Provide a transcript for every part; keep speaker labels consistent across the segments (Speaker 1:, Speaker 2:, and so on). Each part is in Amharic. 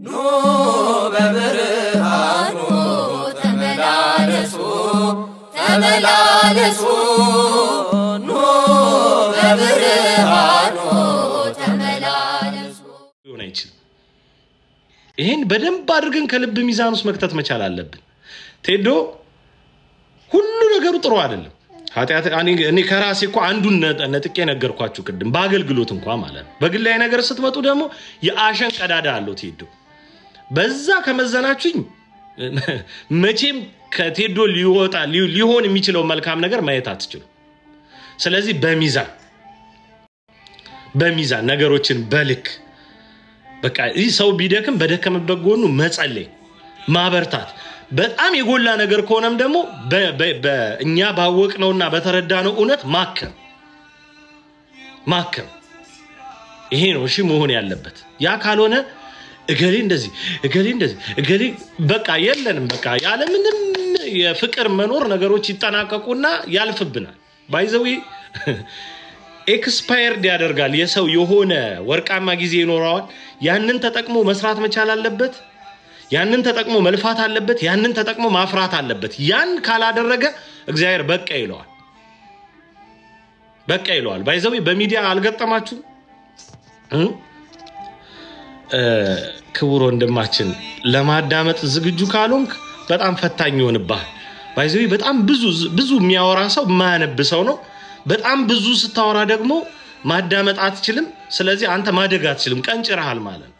Speaker 1: ኑ በብርሃኑ ተመላለሱ ተመላለሱ ኑ በብርሃኑ ተመላለሱ
Speaker 2: ይሆናይች ይሄን በደንብ አድርገን ከልብ ሚዛን ውስጥ መክተት መቻል አለብን ቴዶ ሁሉ ነገሩ ጥሩ አይደለም ኃጢያት እኔ ከራሴ እኮ አንዱን ነጥቄ ነገርኳችሁ ቅድም ባገልግሎት እንኳን ማለት በግላይ ነገር ስትመጡ ደግሞ የአሸን ቀዳዳ አለው ቴዶ በዛ ከመዘናችሁኝ መቼም ከቴዶ ሊወጣ ሊሆን የሚችለው መልካም ነገር ማየት አትችሉ ስለዚህ በሚዛን ነገሮችን በልክ በቃ ይህ ሰው ቢደክም በደከመበት ጎኑ መጸለይ ማበርታት በጣም የጎላ ነገር ከሆነም ደግሞ በእኛ ባወቅነውና በተረዳነው እውነት ማከም ይሄ ነው እሺ መሆን ያለበት ያ ካልሆነ እገሌ እንደዚህ እገሌ በቃ የለንም በቃ ያለ ምንም የፍቅር መኖር ነገሮች ይጠናቀቁና ያልፍብናል ባይዘዊ ኤክስፓየርድ ያደርጋል የሰው የሆነ ወርቃማ ጊዜ ይኖራል ያንን ተጠቅሞ መስራት መቻል አለበት ያንን ተጠቅሞ መልፋት አለበት ያንን ተጠቅሞ ማፍራት አለበት ያን ካላደረገ እግዚአብሔር በቃ ይለዋል ባይዘው በሚዲያ አልገጠማችሁ ክቡር ወንድማችን ለማዳመጥ ዝግጁ ካልሆንክ በጣም ፈታኝ ይሆንብሃል ባይዘው በጣም ብዙ የሚያወራ ሰው ማያነብ ሰው ነው በጣም ብዙ ስታወራ ደግሞ ማዳመጥ አትችልም ስለዚህ አንተ ማደግ አትችልም ቀንጭራሃል ማለት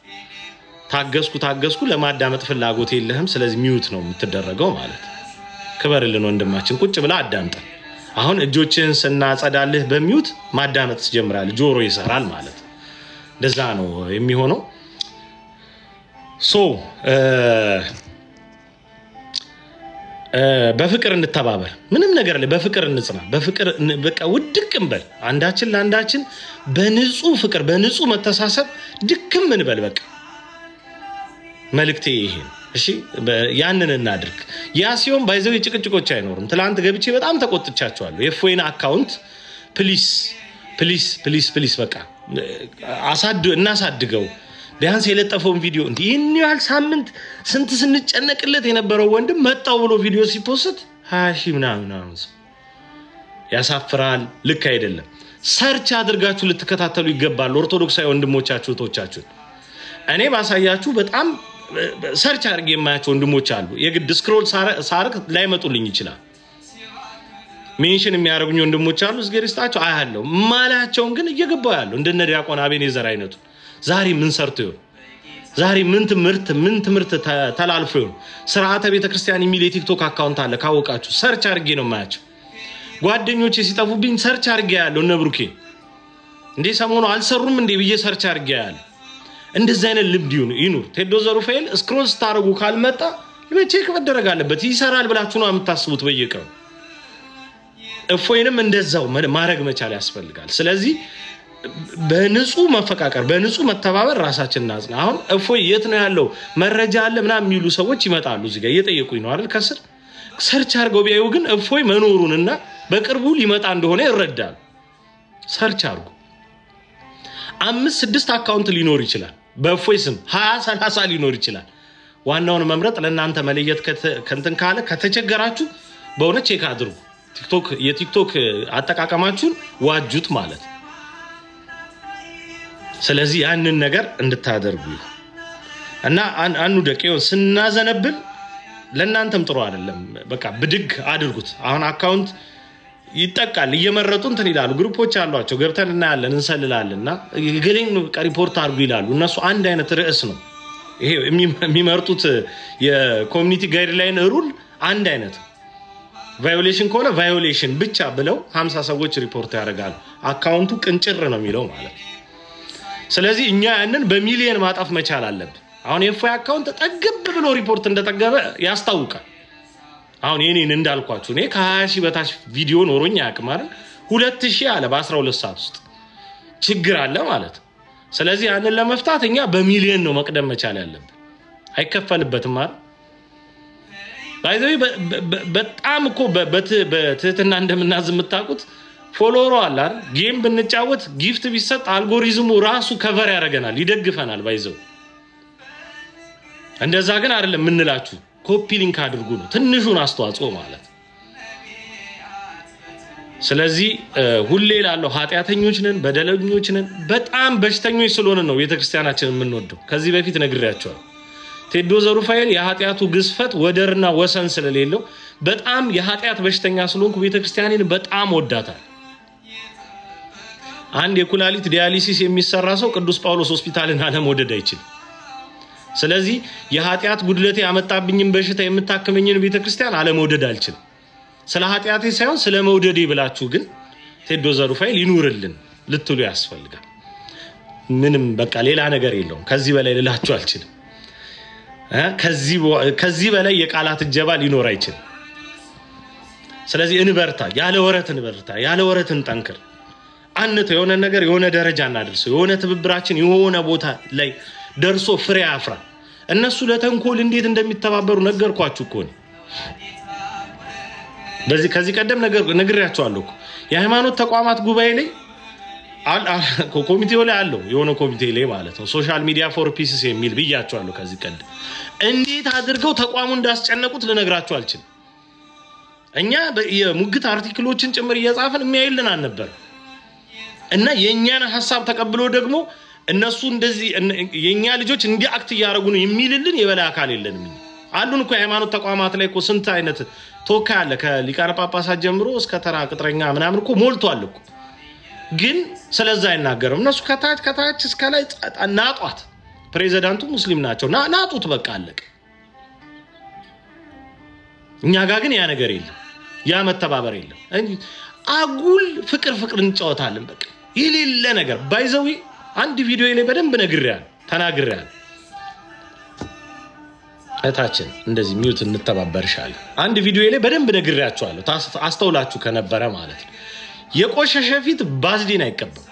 Speaker 2: ታገስኩ ለማዳመጥ ፍላጎት የለህም ስለዚህ ሚውት ነው የምትደረገው ማለት ክበርልን ወንድማችን ቁጭ ብላ አዳምጣ አሁን እጆችን ስናጸዳልህ በሚውት ማዳመጥ ትጀምራል ጆሮ ይሰራል ማለት እንደዛ ነው የሚሆነው በፍቅር እንተባበር ምንም ነገር ላይ በፍቅር እንጽና በፍቅር በቃ ውድቅም በል አንዳችን ለአንዳችን በንጹህ ፍቅር በንጹህ መተሳሰብ ድክም እንበል በቃ መልክቴ ይሄ እሺ ያንን እናድርግ ያ ሲሆን ባይዘው ጭቅጭቆች አይኖርም ትላንት ገብቼ በጣም ተቆጥቻቸዋለሁ የፎይና አካውንት ፕሊስ በቃ እናሳድገው ቢያንስ የለጠፈውን ቪዲዮ እንዲህ ያህል ሳምንት ስንት ስንጨነቅለት የነበረው ወንድም መጣው ብሎ ቪዲዮ ሲፖስት 20 ሺህ ምናምን ያሳፍራል ልክ አይደለም ሰርች አድርጋችሁ ልትከታተሉ ይገባል ኦርቶዶክሳዊ ወንድሞቻችሁ ቶቻችሁ እኔ ባሳያችሁ በጣም ሰርች አድርጌ የማያቸው ወንድሞች አሉ የግድ ስክሮል ሳርክ ላይ መጡልኝ ይችላል ሜንሽን የሚያደርጉኝ ወንድሞች አሉ ዝገሪስታቸው አያለው ማላቸውን ግን እየገባው ያለው እንደነ ዲያቆን አቤኔዘር አይነቱ ዛሬ ምን ሰርቶ ይሆን ዛሬ ምን ትምርት ተላልፎ ይሆን ስርዓተ ቤተክርስቲያን የሚል የቲክቶክ አካውንት አለ ካወቃችሁ ሰርች አድርጌ ነው ማያቸው ጓደኞቼ ሲጠፉብኝ ሰርች አድርጌ ያለው እነ ብሩኬ እንዴ ሰሞኑ አልሰሩም እንዴ ብዬ ሰርች አድርጌ ያለው እንደዚህ አይነት ልምድ ይኑር ቴዶ ዘሩፋኤል ስክሮል ስታረጉ ካልመጣ ቼክ መደረግ አለበት ይሰራል ብላችሁ ነው የምታስቡት በየቀኑ እፎይንም እንደዛው ማድረግ መቻል ያስፈልጋል ስለዚህ በንጹህ መፈቃቀር በንጹህ መተባበር ራሳችንን እናጽና አሁን እፎይ የት ነው ያለው መረጃ አለ ምናምን የሚሉ ሰዎች ይመጣሉ እዚህ ጋር እየጠየቁኝ ነው አይደል ከስር ሰርች አድርገው ቢያዩ ግን እፎይ መኖሩንና በቅርቡ ሊመጣ እንደሆነ ይረዳል ሰርች አድርጉ 5-6 አካውንት ሊኖር ይችላል በእፎይ ስም 20-30 ሊኖር ይችላል ዋናውን መምረጥ ለእናንተ መለየት ከንተን ካለ ከተቸገራችሁ በእውነት ቼክ አድርጉ የቲክቶክ አጠቃቀማችሁን ዋጁት ማለት ስለዚህ ያንን ነገር እንድታደርጉ እና አንዱ ደቂቃው ስናዘነብል ለእናንተም ጥሩ አይደለም በቃ ብድግ አድርጉት አሁን አካውንት ይጠቃል እየመረጡ እንትን ይላሉ ግሩፖች አሏቸው ገብተን እናያለን እንሰልላለንና ገሌን ሪፖርት አድርጉ ይላሉ እነሱ አንድ አይነት ርዕስ ነው ይሄ የሚመርጡት የኮሚኒቲ ጋይድላይን ሩል አንድ አይነት ቫዮሌሽን ከሆነ ቫዮሌሽን ብቻ ብለው 50 ሰዎች ሪፖርት ያደርጋሉ አካውንቱ ቅንጭር ነው የሚለው ማለት ስለዚህ እኛ ያንን በሚሊየን ማጣፍ መቻል አለብን አሁን የፎይ አካውንት ተጠገብ ብሎ ሪፖርት እንደተገበ ያስታውቃል አሁን የኔን እንዳልኳችሁ እኔ ከ20 ሺህ በታች ቪዲዮ ኖሮኝ ያቅም አይደል 2000 አለ በ12 ሰዓት ውስጥ ችግር አለ ማለት ስለዚህ ያንን ለመፍታት እኛ በሚሊየን ነው መቅደም መቻል ያለብን አይከፈልበትም አይደል ባይዘው በጣም እኮ በትህትና እንደምናዝምታቁት ፎሎወር አለ አይደል ጌም ብንጫወት ጊፍት ቢሰጥ አልጎሪዝሙ ራሱ ከቨር ያደርገናል ይደግፈናል ባይዘው እንደዛ ግን አይደለም ምንላችሁ ኮፒ ሊንክ አድርጉ ነው ትንሹን አስተዋጽኦ ማለት ስለዚህ ሁሌ ላለው ኃጢያተኞች ነን በደለኞች ነን በጣም በሽተኞች ስለሆነ ነው ቤተክርስቲያናችን የምንወደው ከዚህ በፊት ነግሬያቸዋለሁ ቴዶ ዘሩፋኤል የኃጢያቱ ግዝፈት ወደርና ወሰን ስለሌለው በጣም የኃጢያት በሽተኛ ስለሆንኩ ቤተክርስቲያኔን በጣም ወዳታል አንድ የኩላሊት ዲያሊሲስ የሚሰራ ሰው ቅዱስ ጳውሎስ ሆስፒታልን አለመውደድ አይችልም ስለዚህ የኃጢያት ጉድለቴ ያመጣብኝን በሽታ የምታከመኝን ቤተክርስቲያን አለመውደድ አልችልም ስለ ኃጢያቴ ሳይሆን ስለ መውደዴ ብላችሁ ግን ቴዶ ዘሩፋኤል ይኑርልን ልትሉ ያስፈልጋል ምንም በቃ ሌላ ነገር የለውም ከዚህ በላይ ልላችሁ አልችልም ከዚህ በላይ የቃላት እጀባ ሊኖር አይችልም ስለዚህ እንበርታ ያለ ወረት እንጠንክር አንተ የሆነ ነገር የሆነ ደረጃ እናድርሰው የሆነ ትብብራችን የሆነ ቦታ ላይ ደርሶ ፍሬ ያፍራ እነሱ ለተንኮል እንዴት እንደሚተባበሩ ነገርኳችሁ እኮ ነው በዚህ ከዚህ ቀደም ነግሬያችኋለሁ እኮ የሃይማኖት ተቋማት ጉባኤ ላይ ኮሚቴው ላይ አለው የሆነ ኮሚቴ ላይ ማለት ነው ሶሻል ሚዲያ ፎር ፒስስ የሚል ብያችኋለሁ ከዚህ ቀደም እንዴት አድርገው ተቋሙ እንዳስጨነቁት ልነግራችሁ አልችልም እኛ የሙግት አርቲክሎችን ጭምር እየጻፈን የሚያይልን አልነበር እና የኛን ሐሳብ ተቀብሎ ደግሞ እነሱ እንደዚህ የኛ ልጆች እንዲህ አክት ያረጉ ነው የሚልልን የበላይ አካል የለንም አሉን እኮ የሃይማኖት ተቋማት ላይ እኮ ስንት አይነት ተወካይ አለ ከሊቃነ ጳጳሳት ጀምሮ እስከ ተራ ቅጥረኛ ምናምን እኮ ሞልቷል እኮ ግን ስለዛ አይናገርም እነሱ ከታች እስከ ላይ ናጧት ፕሬዝዳንቱ ሙስሊም ናቸው ናጡት በቃ አለቀ እኛ ጋር ግን ያ ነገር የለም ያ መተባበር የለም አጉል ፍቅር እንጫወታለን በቃ ይሌለ ነገር ባይዘዊ አንድ ቪዲዮ ላይ በደንብ ተናግሬያለሁ እታችን እንደዚህ ሚውት እንተባበርሻለን አንድ ቪዲዮ ላይ በደንብ ነግሬያችኋለሁ አስተውላችሁ ከነበረ ማለት ነው የቆሸሸ ፊት ባዝሊን አይቀበል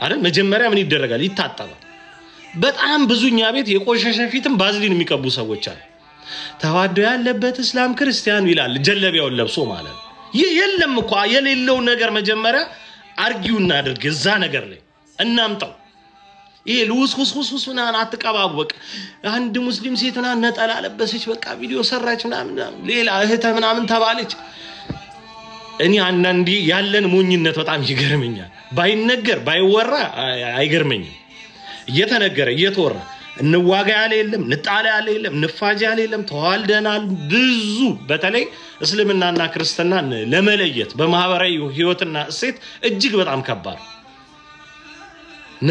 Speaker 2: አይደል መጀመሪያ ምን ይደረጋል ይታጠባል በጣም ብዙኛ ቤት የቆሸሸ ፊትም ባዝሊን የሚቀቡ ሰዎች አሉ ተዋዶ ያለበት እስላም ክርስቲያን ይላል ጀለቢያውን ለብሶ ማለት ነው የለም እኮ የሌለው ነገር መጀመሪያ አርጊውና አድርግ እዛ ነገር ላይ እናምጣው ይሄ ልውስውስውስ ምናምን አትቀባቡ በቃ አንድ ሙስሊም ሴትና ነጠላ ለበሰች በቃ ቪዲዮ ሰራች ምናምን ሌላ እህተ ምናምን ተባለች እኔ አንዳንዴ ያለን ሞኝነት በጣም ይገርመኛል ባይነገር ባይወራ አይገርመኝም እየተነገረ እየተወራ እንዋጋ ያለ የለም ንጣላ ያለ የለም ንፋጅ ያለ የለም ተዋልደናል ብዙ በተለይ እስልምናና ክርስትና ለመለየት በማህበራዊ ህይወትና እሴት እጅግ በጣም ከባድ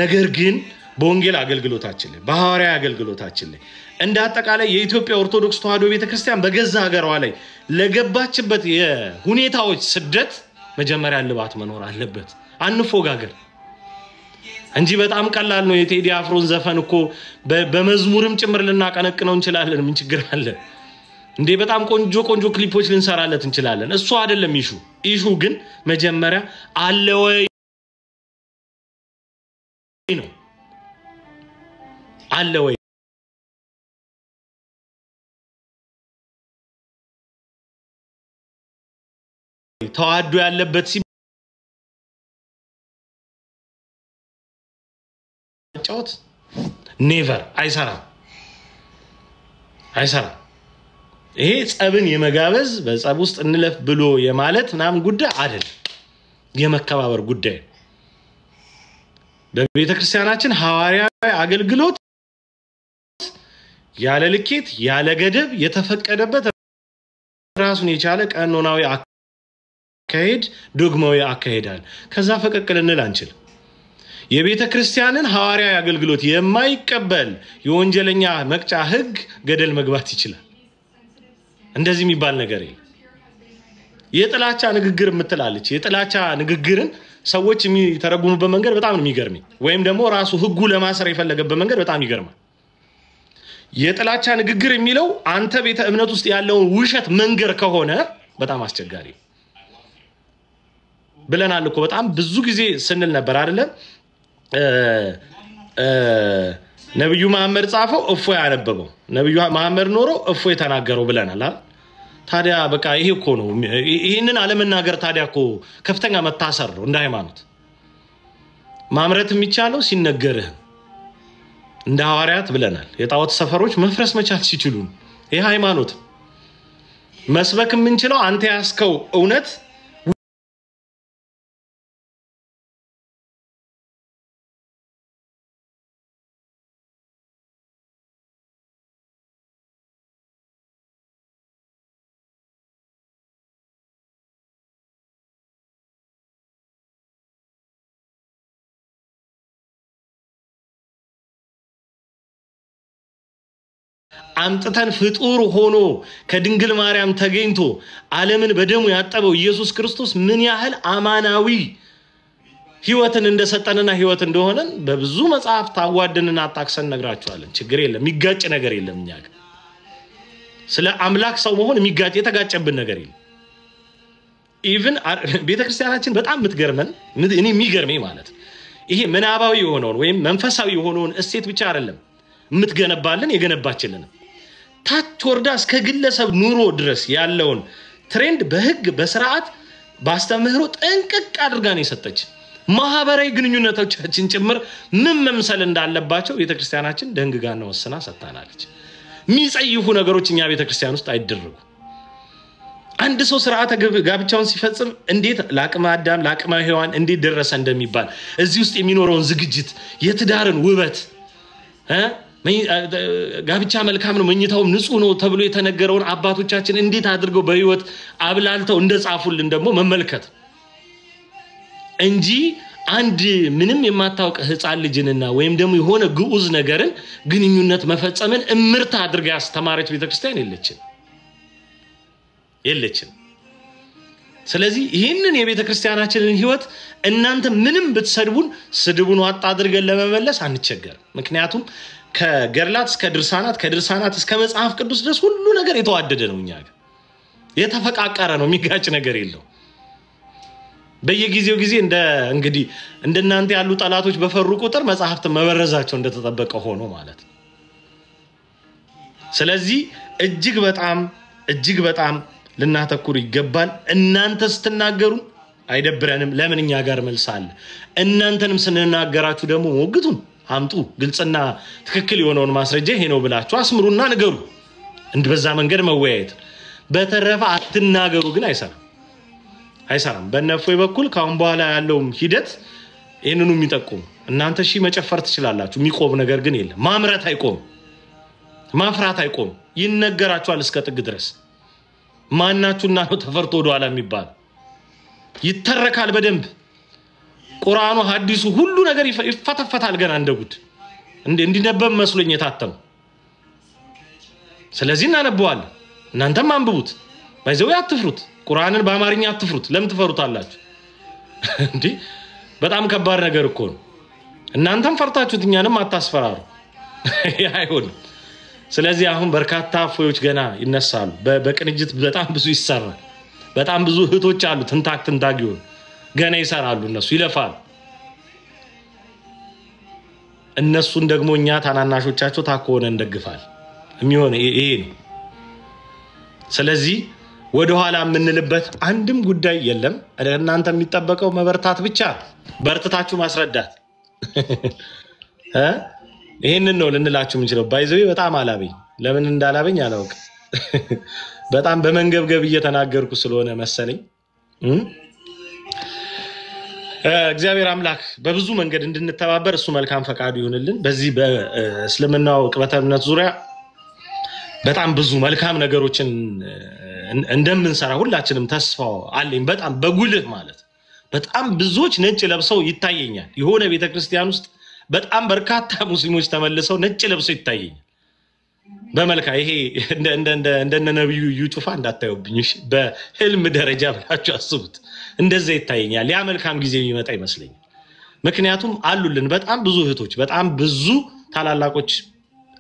Speaker 2: ነገር ግን በወንጌል አገልግሎታችን ላይ በሐዋርያዊ አገልግሎታችን ላይ እንደ አጠቃላይ የኢትዮጵያ ኦርቶዶክስ ተዋሕዶ ቤተክርስቲያን በገዛ ሀገሯ ላይ ለገባችበት የሁኔታዎች ስደት መጀመሪያ ልባት መኖር አለበት አንፎጋገር እንጂ በጣም ቀላል ነው የቴዲ አፍሮን ዘፈን እኮ በመዝሙርም ጭምር ልናቀነቅነው እንችላለን ምን ችግር አለ እንዴ በጣም ቆንጆ ክሊፖች ልንሰራለት እንችላለን እሱ አይደለም ኢሹ ግን መጀመሪያ አለ ወይ ነው አለ ወይ ተዋዶ ያለበት ሲጫወት ኔቨር አይሰራ ይሄ ጸብን የመጋበዝ በጸብ ውስጥ እንለፍ ብሎ የማለት ምናምን ጉዳይ አይደል የመከባበር ጉዳይ በቤተክርስቲያናችን ሐዋርያዊ አገልግሎት ያለ ልኬት ያለ ገደብ የተፈቀደበት ራሱን የቻለ ቀኖናዊ አካሄድ ዶግማዊ አካሄዳል ከዛ ፈቀቅል እንል አንችል የቤተክርስቲያንን ሐዋርያዊ አገልግሎት የማይቀበል የወንጀለኛ መቅጫ ህግ ገደል መግባት ይችላል እንደዚህ የሚባል ነገር የለም የጥላቻ ንግግር ምትላለች የጥላቻ ንግግርን ሰዎች የሚተረጉሙበት መንገድ በጣም ነው የሚገርመኝ ወይም ደግሞ ራሱ ህጉ ለማሰር የፈለገበት መንገድ በጣም ይገርማል የጥላቻ ንግግር የሚለው አንተ ቤተ እምነት ውስጥ ያለውን ውሸት መንገር ከሆነ በጣም አስቸጋሪ ብለናል እኮ በጣም ብዙ ጊዜ ስንል ነበር አይደለም ነብዩ መሐመድ ጻፈው እፎ ያነበበው ነብዩ መሐመድ ኖሮ እፎ የተናገረው ብለናል አይደል ታዲያ በቃ ይሄ እኮ ነው ይሄንን አለመናገር ታዲያ እኮ ከፍተኛ መታሰር ነው እንደ ሃይማኖት ማምረት የሚቻለው ሲነገርህ እንደ ሐዋርያት ብለናል የጣዖት ሰፈሮች መፍረስ መቻል ሲችሉ ይሄ ሃይማኖት መስበክ የምንችለው አንተ ያስከው እውነት አምጥተን ፍጡር ሆኖ ከድንግል ማርያም ተገኝቶ ዓለምን በደሙ ያጠበው ኢየሱስ ክርስቶስ ምን ያህል አማናዊ ህይወትን እንደሰጠንና ህይወት እንደሆነን በብዙ መጽሐፍ ታዋደንና አጣቅሰን ነግራችኋለን ችግር የለም የሚጋጭ ነገር የለም እኛ ጋር ስለ አምላክ ሰው መሆን የሚጋጭ የተጋጨብን ነገር የለም ኢቭን ቤተክርስቲያናችን በጣም ምትገርመን እኔ የሚገርመኝ ማለት ይሄ ምናባዊ የሆነውን ወይም መንፈሳዊ የሆነውን እሴት ብቻ አይደለም ምትገነባልን የገነባችልን ታች ወርዳ እስከ ግለሰብ ኑሮ ድረስ ያለውን ትሬንድ በህግ በስርዓት ባስተምህሮ ጠንቅቅ አድርጋ ነው የሰጠች ማህበራዊ ግንኙነቶቻችን ጭምር ምን መምሰል እንዳለባቸው ቤተክርስቲያናችን ደንግጋና ወስና ሰጣናለች የሚጸይፉ ነገሮች እኛ ቤተክርስቲያን ውስጥ አይደረጉ አንድ ሰው ስርዓተ ጋብቻውን ሲፈጽም እንዴት ለአቅመ አዳም ለአቅመ ሔዋን እንዴት ደረሰ እንደሚባል እዚህ ውስጥ የሚኖረውን ዝግጅት የትዳርን ውበት ጋብቻ መልካም ነው መኝታው ንጹህ ነው ተብሎ የተነገረውን አባቶቻችን እንዴት አድርገው በህይወት አብላልተው እንደጻፉልን ደግሞ መመልከት እንጂ አንድ ምንም የማታውቅ ህፃን ልጅንና ወይም ደግሞ የሆነ ግዑዝ ነገርን ግንኙነት መፈጸምን እምርታ አድርጋ ያስተማረች ቤተክርስቲያን የለችም ስለዚህ ይሄንን የቤተክርስቲያናችንን ህይወት እናንተ ምንም ብትሰድቡን ስድቡን ዋጣ አድርገን ለመመለስ አንቸገር ምክንያቱም ከገርላት እስከ ድርሳናት ከድርሳናት እስከ መጽሐፍ ቅዱስ ድረስ ሁሉ ነገር የተዋደደ ነው እኛ ጋር የተፈቃቀረ ነው የሚጋጭ ነገር የለው በየጊዜው ጊዜ እንግዲህ እንደናንተ ያሉ ጣላቶች በፈሩ ቁጥር መጽሐፍት መበረዛቸው እንደተጠበቀ ሆኖ ማለት ስለዚህ እጅግ በጣም ልናተኩር ይገባል እናንተ ስትናገሩ አይደብረንም ለምን እኛ ጋር መልሳል እናንተንም ስንናገራችሁ ደግሞ ወግቱን አምጡ ግልጽና ትክክል የሆነውን ማስረጃ ይሄ ነው ብላችሁ አስምሩና ንገሩ እንደበዛ መንገድ መወያየት በተረፈ አትናገሩ ግን አይሰራም በእነፎይ በኩል ካሁን በኋላ ያለው ሂደት ይሄንኑ የሚጠቁም እናንተ እሺ መጨፈር ትችላላችሁ የሚቆም ነገር ግን የለም ማምራት አይቆም ማፍራት አይቆም ይነገራችኋል እስከ ጥግ ድረስ ማናችሁና ነው ተፈርቶ ወደኋላ የሚባል ይተረካል በደንብ ቁርአኑ ሐዲሱ ሁሉ ነገር ይፈተፈታል ገና እንደጉድ እንዲነበብ መስሎኝ የታተም ስለዚህ እናነበዋለን እናንተም አንብቡት ባይዘው አትፍሩት ቁርአንን በአማርኛ አትፍሩት ለምን ትፈሩታላችሁ እንዴ በጣም ከባድ ነገር እኮ ነው እናንተም ፈርታችሁት እኛንም አታስፈራሩ አይሆን ስለዚህ አሁን በርካታ ፎዮች ገና ይነሳሉ በቅንጅት በጣም ብዙ ይሰራል በጣም ብዙ ህቶች አሉ ትንታጊው ገና ይሰራሉ እነሱ ይለፋሉ እነሱን ደግሞ እኛ ታናናሾቻቸው ታቆነ እንደግፋል የሚሆነ ይሄ ነው ስለዚህ ወደ ኋላ ምንልበት አንድም ጉዳይ የለም እናንተ የሚጠበቀው መበርታት ብቻ በርትታችሁ ማስረዳት ይሄንን ነው ልንላችሁ ምንችለው ባይዘው በጣም አላበኝ ለምን እንዳላበኝ አላውቅ በጣም በመንገብገብ እየተናገርኩ ስለሆነ መሰለኝ እግዚአብሔር አምላክ በብዙ መንገድ እንድንተባበር እሱ መልካም ፈቃዱ ይሁንልን በዚህ በእስልምናው ቅበተ እምነት ዙሪያ በጣም ብዙ መልካም ነገሮችን እንደምንሰራ ሁላችንም ተስፋው አለኝ በጣም በጉልህ ማለት በጣም ብዙዎች ነጭ ለብሰው ይታየኛል የሆነ ቤተክርስቲያን ውስጥ በጣም በርካታ ሙስሊሞች ተመልሰው ነጭ ለብሰው ይታየኛል በመልካ ይሄ እንደ ነብዩ ዩቱፋ እንዳታዩብኝ በህልም ደረጃ ብላችሁ አስቡት እንደዛ ይታየኛል ያ መልካም ጊዜ የሚመጣ ይመስለኛል ምክንያቱም አሉልን በጣም ብዙ እህቶች በጣም ብዙ ታላላቆች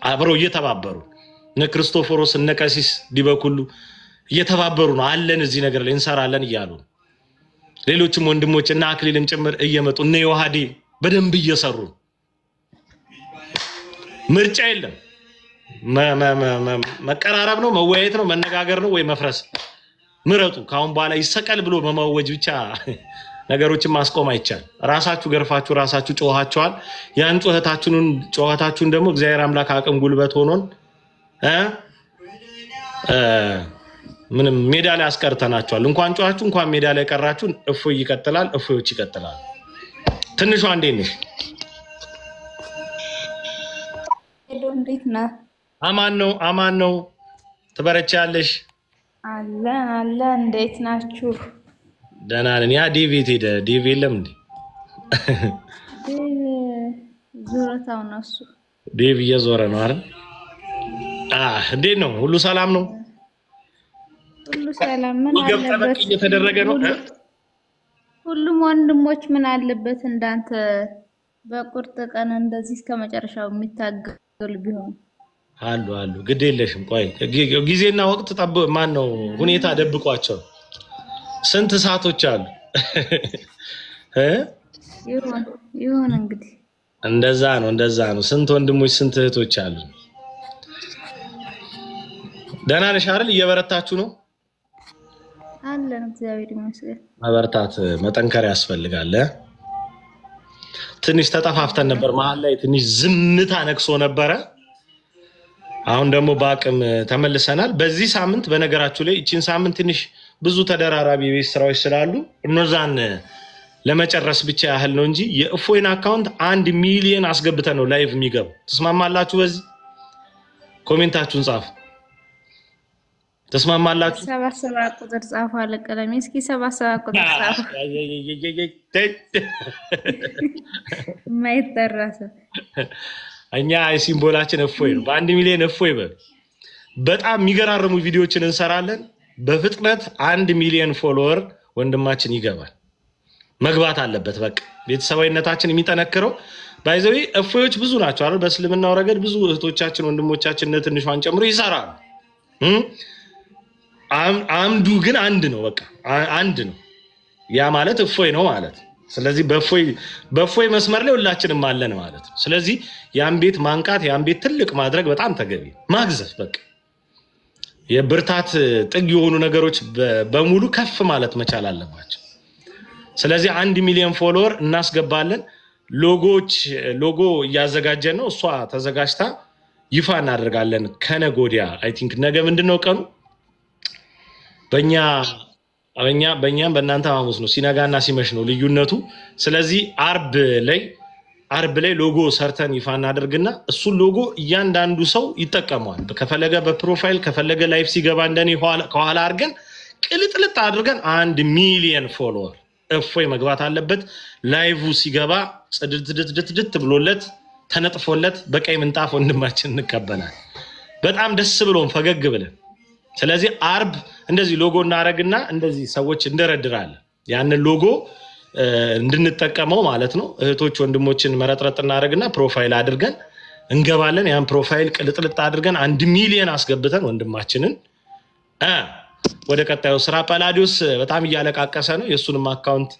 Speaker 2: አብረው እየተባበሩ ክርስቶፎሮስ ነቀሲስ ዲበኩሉ እየተባበሩ ነው አለን እዚህ ነገር ላይ እንሰራለን ይያሉ ሌሎችም ወንድሞችና አክሊልም ጭምር እየመጡ እነ ዮሐዴ በደንብ እየሰሩ ምርጫ የለም መቀራረብ ነው መወያየት ነው መነጋገር ነው ወይ መፍረስ ምረጡ ካሁን በኋላ ይሰቀል ብሎ በማወጅ ብቻ ነገሮችን ማስቆም አይቻል። ራሳችሁ ገርፋችሁ ራሳችሁ ጮሃችኋል። ያን ጮሃታችሁን ደግሞ እግዚአብሔር አምላክ አቅም ጉልበት ሆኖን ምንም ሜዳ ላይ አስቀርተናችኋል። እንኳን ጮሃችሁ እንኳን ሜዳ ላይ ቀራችሁ። እፎይ ይቀጥላል፣ እፎዮች ይቀጥላል። ትንሿ እንዴት ነሽ?
Speaker 3: እንዴት ነህ?
Speaker 2: አማን ነው። ትበረቻለሽ?
Speaker 3: አለ እንዴት ናችሁ?
Speaker 2: ደህና ነን። ያ ዴቪ ሄደ። ዴቪ የለም እንዴ?
Speaker 3: ዙረታው ነው እሱ።
Speaker 2: ዴቪ እየዞረ ነው አይደል? እንዴት ነው? ሁሉ ሰላም ነው?
Speaker 3: ሁሉ ሰላም። ምን አለበት?
Speaker 2: እየተደረገ ነው።
Speaker 3: ሁሉም ወንድሞች ምን አለበት እንዳንተ በቁርጥ ቀን እንደዚህ እስከ መጨረሻው የሚታገሉ ቢሆን
Speaker 2: አሉ። ግድ የለሽም። ቆይ ጊዜና ወቅት ማን ነው ሁኔታ ደብቋቸው። ስንት ሰዓቶች አሉ።
Speaker 3: ይሁን እንግዲህ
Speaker 2: እንደዛ ነው። ስንት ወንድሞች ስንት እህቶች አሉ። ደህና ነሽ አይደል? እየበረታችሁ ነው?
Speaker 3: አለን እግዚአብሔር ይመስገን።
Speaker 2: መበርታት መጠንከር ያስፈልጋል። ትንሽ ተጠፋፍተን ነበር፣ መሀል ላይ ትንሽ ዝምታ ነክሶ ነበረ። አሁን ደግሞ በአቅም ተመልሰናል። በዚህ ሳምንት በነገራችሁ ላይ እቺን ሳምንት ትንሽ ብዙ ተደራራቢ ቤት ስራዎች ስላሉ እነዛን ለመጨረስ ብቻ ያህል ነው እንጂ የእፎይን አካውንት 1 ሚሊዮን አስገብተን ነው ላይቭ የሚገባው። ተስማማላችሁ? በዚህ ኮሜንታችሁን ጻፉ። ተስማማላችሁ?
Speaker 3: 77 ቁጥር ጻፉ አለ ቀለሜ። እስኪ 77 ቁጥር ጻፉ። ማይተራሰ
Speaker 2: እኛ ሲምቦላችን እፎይ ነው። በ1 ሚሊዮን እፎይ በል። በጣም የሚገራርሙ ቪዲዮዎችን እንሰራለን። በፍጥነት 1 ሚሊዮን ፎሎወር ወንድማችን ይገባል። መግባት አለበት። በቃ ቤተሰባዊነታችን የሚጠነክረው ባይዘዊ እፎዮች ብዙ ናቸው አይደል? በእስልምናው ረገድ ብዙ እህቶቻችን ወንድሞቻችን ትንሿን ጨምሮ ይሰራሉ። አምዱ ግን አንድ ነው። በቃ አንድ ነው። ያ ማለት እፎይ ነው ማለት። ስለዚህ በእፎይ መስመር ላይ ሁላችንም አለን ማለት ነው። ስለዚህ ያን ቤት ማንቃት ያን ቤት ትልቅ ማድረግ በጣም ተገቢ ማግዘፍ በቃ የብርታት ጥግ የሆኑ ነገሮች በሙሉ ከፍ ማለት መቻል አለባቸው። ስለዚህ 1 ሚሊዮን ፎሎወር እናስገባለን። ሎጎ እያዘጋጀን ነው። እሷ ተዘጋጅታ ይፋ እናደርጋለን ከነገ ወዲያ። አይ ቲንክ ነገ ምንድነው ቀኑ? በእኛም በእናንተ ሐሙስ ነው። ሲነጋና ሲመሽ ነው ልዩነቱ። ስለዚህ አርብ ላይ ሎጎ ሰርተን ይፋ እናደርግና እሱን ሎጎ እያንዳንዱ ሰው ይጠቀመዋል። ከፈለገ በፕሮፋይል ከፈለገ ላይፍ ሲገባ እንደኔ ከኋላ አድርገን ቅልጥልጥ አድርገን 1 ሚሊዮን ፎሎወር እፎይ መግባት አለበት። ላይቭ ሲገባ ጽድት ብሎለት ተነጥፎለት በቀይ ምንጣፍ ወንድማችን እንቀበላለን። በጣም ደስ ብሎን ፈገግ ብለን። ስለዚህ አርብ እንደዚህ ሎጎ እናረግና እንደዚህ ሰዎች እንደረድራለን። ያን ሎጎ እንድንጠቀመው ማለት ነው። እህቶች ወንድሞችን መረጥረጥ እናረግና ፕሮፋይል አድርገን እንገባለን። ያን ፕሮፋይል ቅልጥልጥ አድርገን 1 ሚሊዮን አስገብተን ወንድማችንን ወደ ቀጣዩ ስራ። ጳላዲዮስ በጣም እያለቃቀሰ ነው። የሱንም አካውንት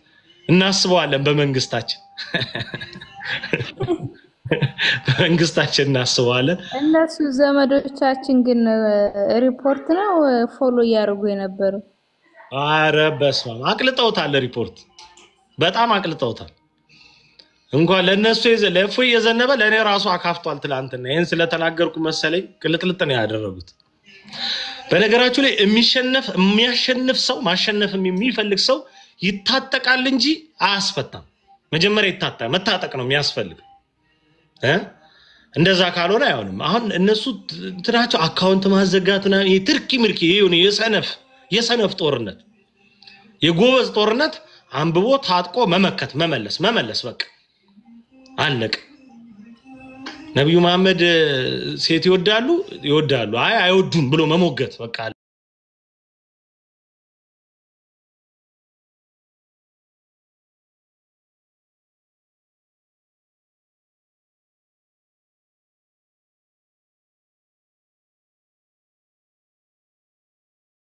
Speaker 2: እናስበዋለን በመንግስታችን እናስበዋለን።
Speaker 3: እነሱ ዘመዶቻችን ግን ሪፖርት ነው ፎሎ እያደረጉ የነበረው።
Speaker 2: አረ በስመ አብ አቅልጠውታል። ሪፖርት በጣም አቅልጠውታል። እንኳን ለነሱ ለእፎይ የዘነበ ለኔ ራሱ አካፍቷል። ትላንትና ይሄን ስለተናገርኩ መሰለኝ ቅልጥልጥ ነው ያደረጉት። በነገራችሁ ላይ የሚያሸንፍ ሰው ማሸነፍም የሚፈልግ ሰው ይታጠቃል እንጂ አያስፈታም። መጀመሪያ መታጠቅ ነው የሚያስፈልግ። እንደዛ ካልሆነ አይሆንም። አሁን እነሱ እንትናቸው አካውንት ማዘጋትና የትርኪ ምርኪ ይሁን የሰነፍ ጦርነት የጎበዝ ጦርነት አንብቦ ታጥቆ መመለስ በቃ አለቀ። ነብዩ መሐመድ ሴት ይወዳሉ አይወዱም ብሎ መሞገት በቃ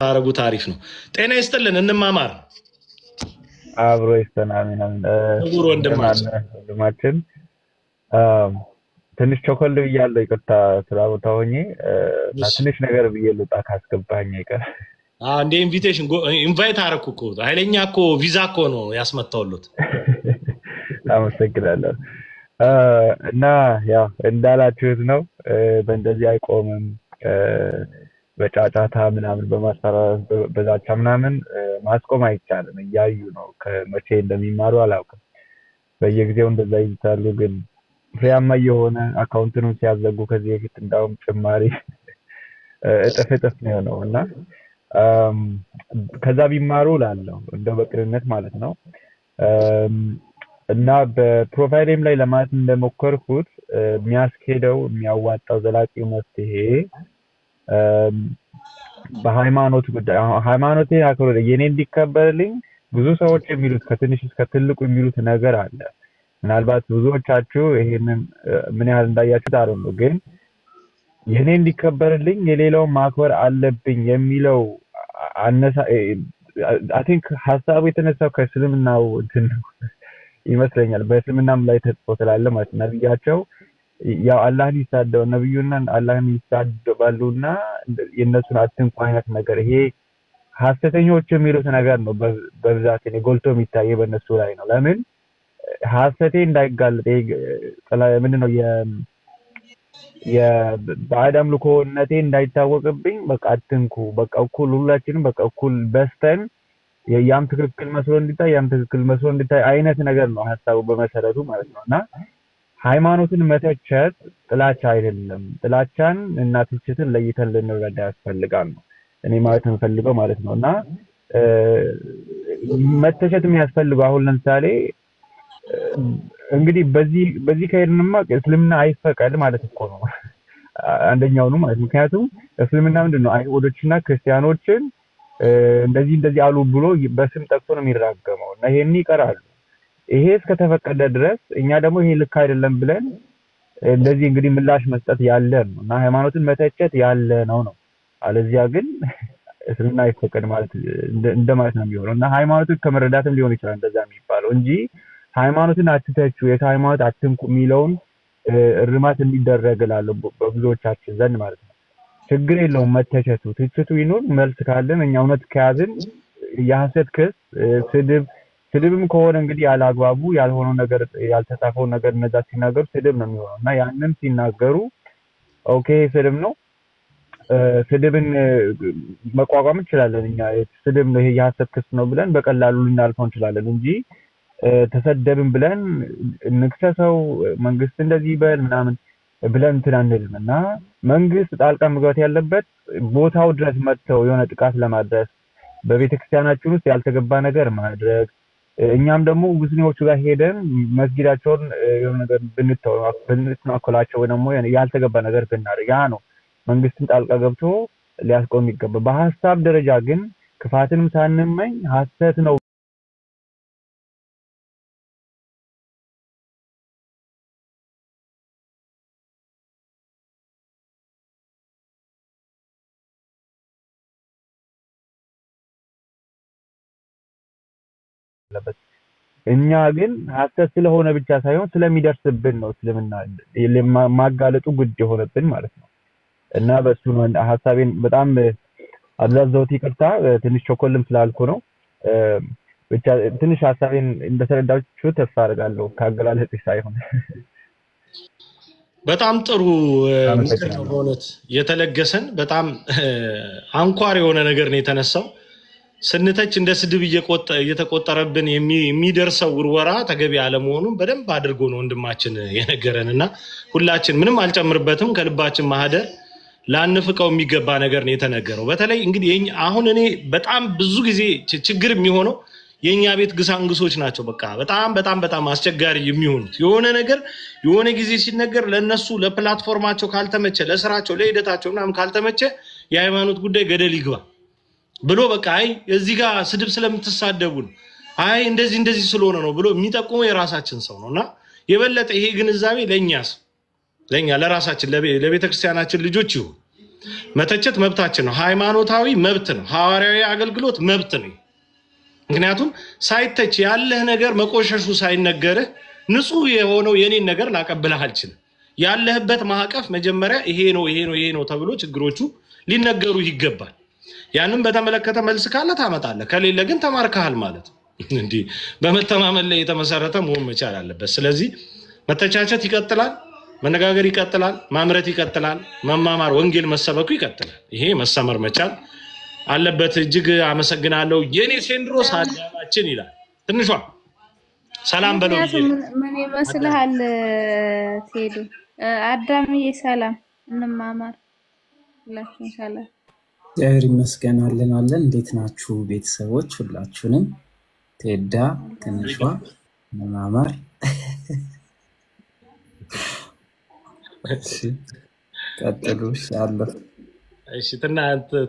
Speaker 2: አረጉ ታሪፍ ነው። ጤና ይስጥልን እንማማር።
Speaker 4: አብሮ ይስተናሚና
Speaker 2: ጥሩ
Speaker 4: ወንድማችን ትንሽ ቸኮል ብያለሁ። ይቅርታ ስራ ቦታ ሆኜ እና ትንሽ ነገር ብዬ ልውጣ ካስገባኝ ይቀር።
Speaker 2: እንደ ኢንቪቴሽን ኢንቫይት አረኩ እኮ ኃይለኛ እኮ ቪዛ እኮ ነው ያስመጣውሉት
Speaker 4: አመሰግናለሁ እና ያው እንዳላችሁት ነው በእንደዚህ አይቆምም በጫጫታ ምናምን በማስፈራራት በዛቻ ምናምን ማስቆም አይቻልም እያዩ ነው ከመቼ እንደሚማሩ አላውቅም በየጊዜው እንደዛ ይታሉ ግን ፍሬያማ የሆነ አካውንቱን ሲያዘጉ ከዚህ በፊት እንዳውም ጭማሪ እጥፍ ነውና ከዛ ቢማሩ ላለው እንደው በቅርነት ማለት ነው እና በፕሮፋይልም ላይ ለማለት እንደሞከርኩት የሚያስኬደው የሚያዋጣው ዘላቂው መፍትሄ በሃይማኖት ጉዳይ ሃይማኖቴ አክብሮ የኔ እንዲከበርልኝ ብዙ ሰዎች የሚሉት ከትንሽ እስከ ትልቁ የሚሉት ነገር አለ ምናልባት ብዙዎቻችሁ ይሄንን ምን ያህል እንዳያችሁት አይደለም ግን የኔ እንዲከበርልኝ የሌላው ማክበር አለብኝ የሚለው አነሳ I think ሐሳቡ የተነሳው ከእስልምናው እንትን ይመስለኛል በእስልምናም ላይ ተጽፎ ስላለ ማለት ነው ነብያቸው ያው አላህን ይሳደው ነብዩና አላህን ይሳደባሉና የነሱን አትንኩ አይነት ነገር ይሄ ሐሰተኞች የሚሉት ነገር ነው በብዛት ጎልቶ የሚታየው በእነሱ ላይ ነው ለምን ሐሰቴ እንዳይጋለጥ ምንድነው የባዕዳም ልኮነቴ እንዳይታወቅብኝ በቃ አትንኩ በቃ እኩል ሁላችንም በቃ እኩል በስተን ያም ትክክል መስሎ እንዲታይ አይነት ነገር ነው ሐሳቡ በመሰረቱ ማለት ነውና ሃይማኖትን መተቸት ጥላቻ አይደለም ጥላቻን እና ትችትን ለይተን ልንረዳ ያስፈልጋል ነው እኔ ማለት እንፈልገው ማለት ነውና መተቸት የሚያስፈልገው አሁን ለምሳሌ እንግዲህ በዚህ ከሄድንማ እስልምና አይፈቀድ ማለት እኮ ነው አንደኛው ነው ማለት ምክንያቱም እስልምና ምንድነው አይሁዶችና ክርስቲያኖችን እንደዚህ አሉ ብሎ በስም ጠቅሶ ነው የሚራገመው እና ይሄን ይቀራሉ ይሄ እስከተፈቀደ ድረስ እኛ ደግሞ ይሄ ልክ አይደለም ብለን እንደዚህ እንግዲህ ምላሽ መስጠት ያለ ነውና ሃይማኖትን መተቸት ያለ ነው አለዚያ ግን እስልምና አይፈቀድ ማለት እንደማለት ነው የሚሆነው እና ሃይማኖትን ከመረዳትም ሊሆን ይችላል እንደዛ የሚባለው እንጂ ሃይማኖትን አትተቹ የሃይማኖት አትንኩ የሚለውን እርማት እንዲደረግላል በብዙዎቻችን ዘንድ ማለት ነው ችግር የለውም መተቸቱ ትችቱ ይኖር መልስ ካለን እኛ እውነት ከያዝን የሐሰት ክስ ስድብም ከሆነ እንግዲህ ያላግባቡ ያልሆነው ነገር ያልተጻፈው ነገር እነዛ ሲናገሩ ስድብ ነው የሚሆነውና ያንን ሲናገሩ ኦኬ ስድብ ነው ስድብን መቋቋም እንችላለን እኛ ስድብ ነው ይሄ የሐሰት ክስ ነው ብለን በቀላሉ ልናልፈው እንችላለን እንጂ ተሰደብን ብለን ንክሰሰው መንግስት እንደዚህ ይበል ምናምን ብለን እንተናንልምና መንግስት ጣልቃ መግባት ያለበት ቦታው ድረስ መጥተው የሆነ ጥቃት ለማድረስ በቤተክርስቲያናችን ውስጥ ያልተገባ ነገር ማድረግ እኛም ደግሞ ሙስሊሞቹ ጋር ሄደን መስጊዳቸውን የሆነ ነገር ብንተናኮላቸው ወይ ደግሞ ያልተገባ ነገር ብናደርግ ያ ነው መንግስትን ጣልቃ ገብቶ ሊያስቆም ይገባል በሐሳብ ደረጃ ግን ክፋትንም ሳንመኝ ሐሰት ነው እኛ ግን ሐሰት ስለሆነ ብቻ ሳይሆን ስለሚደርስብን ነው እስልምና ማጋለጡ ግድ የሆነብን ማለት ነው እና በሱ ነው ሐሳቤን በጣም አብዛዛውት ይቅርታ ትንሽ ቾኮልም ስላልኩ ነው ብቻ ትንሽ ሐሳቤን እንደተረዳችሁ ተስፋ አደርጋለሁ ካገላለጽ ሳይሆን
Speaker 2: በጣም ጥሩ ምክር ሆነት የተለገሰን በጣም አንኳር የሆነ ነገር ነው የተነሳው ስንተች እንደ ስድብ እየተቆጠረብን የሚደርሰው ውርወራ ተገቢ አለመሆኑን በደንብ አድርጎ ነው ወንድማችን የነገረንና ሁላችን ምንም አልጨምርበትም ከልባችን ማህደር ላንፍቀው የሚገባ ነገር ነው የተነገረው በተለይ እንግዲህ አሁን እኔ በጣም ብዙ ጊዜ ችግር የሚሆነው የኛ ቤት ግሳንግሶች ናቸው በቃ በጣም አስቸጋሪ የሚሆኑት የሆነ ነገር የሆነ ጊዜ ሲነገር ለነሱ ለፕላትፎርማቸው ካልተመቸ ለስራቸው ለሂደታቸው ምናምን ካልተመቸ የሃይማኖት ጉዳይ ገደል ይግባ ብሎ በቃ አይ እዚህ ጋር ስድብ ስለምትሳደቡ አይ እንደዚህ ስለሆነ ነው ብሎ የሚጠቁመው የራሳችን ሰው ነውና የበለጠ ይሄ ግንዛቤ ለኛ ለራሳችን ለቤተክርስቲያናችን ልጆች ይሁን መተቸት መብታችን ነው ሃይማኖታዊ መብት ነው ሐዋርያዊ አገልግሎት መብት ነው ምክንያቱም ሳይተች ያለህ ነገር መቆሸሹ ሳይነገርህ ንጹህ የሆነው የኔን ነገር ላቀብልህ አልችልም ያለህበት ማዕቀፍ መጀመሪያ ይሄ ነው ተብሎ ችግሮቹ ሊነገሩ ይገባል ያንን በተመለከተ መልስ ካለ ታመጣለህ ከሌለ ግን ተማርከሃል ማለት እንዴ በመተማመን ላይ የተመሰረተ መሆን መቻል አለበት ስለዚህ መተቻቸት ይቀጥላል መነጋገር ይቀጥላል ማምረት ይቀጥላል መማማር ወንጌል መሰበኩ ይቀጥላል ይሄ መሰመር መቻል አለበት እጅግ አመሰግናለሁ የኔ ሴንድሮስ አዳማችን ይላል ትንሿ ሰላም በለው
Speaker 3: ምን ይመስልሃል ቴዱ አዳምዬ ሰላም እንማማር ሁላችሁም ሰላም
Speaker 5: እግዚአብሔር ይመስገን አለን እንዴት ናችሁ ቤተሰቦች ሁላችሁንም ቴዳ ትንሿ እንማማር እሺ ቀጥሉሽ ያለው
Speaker 2: እሺ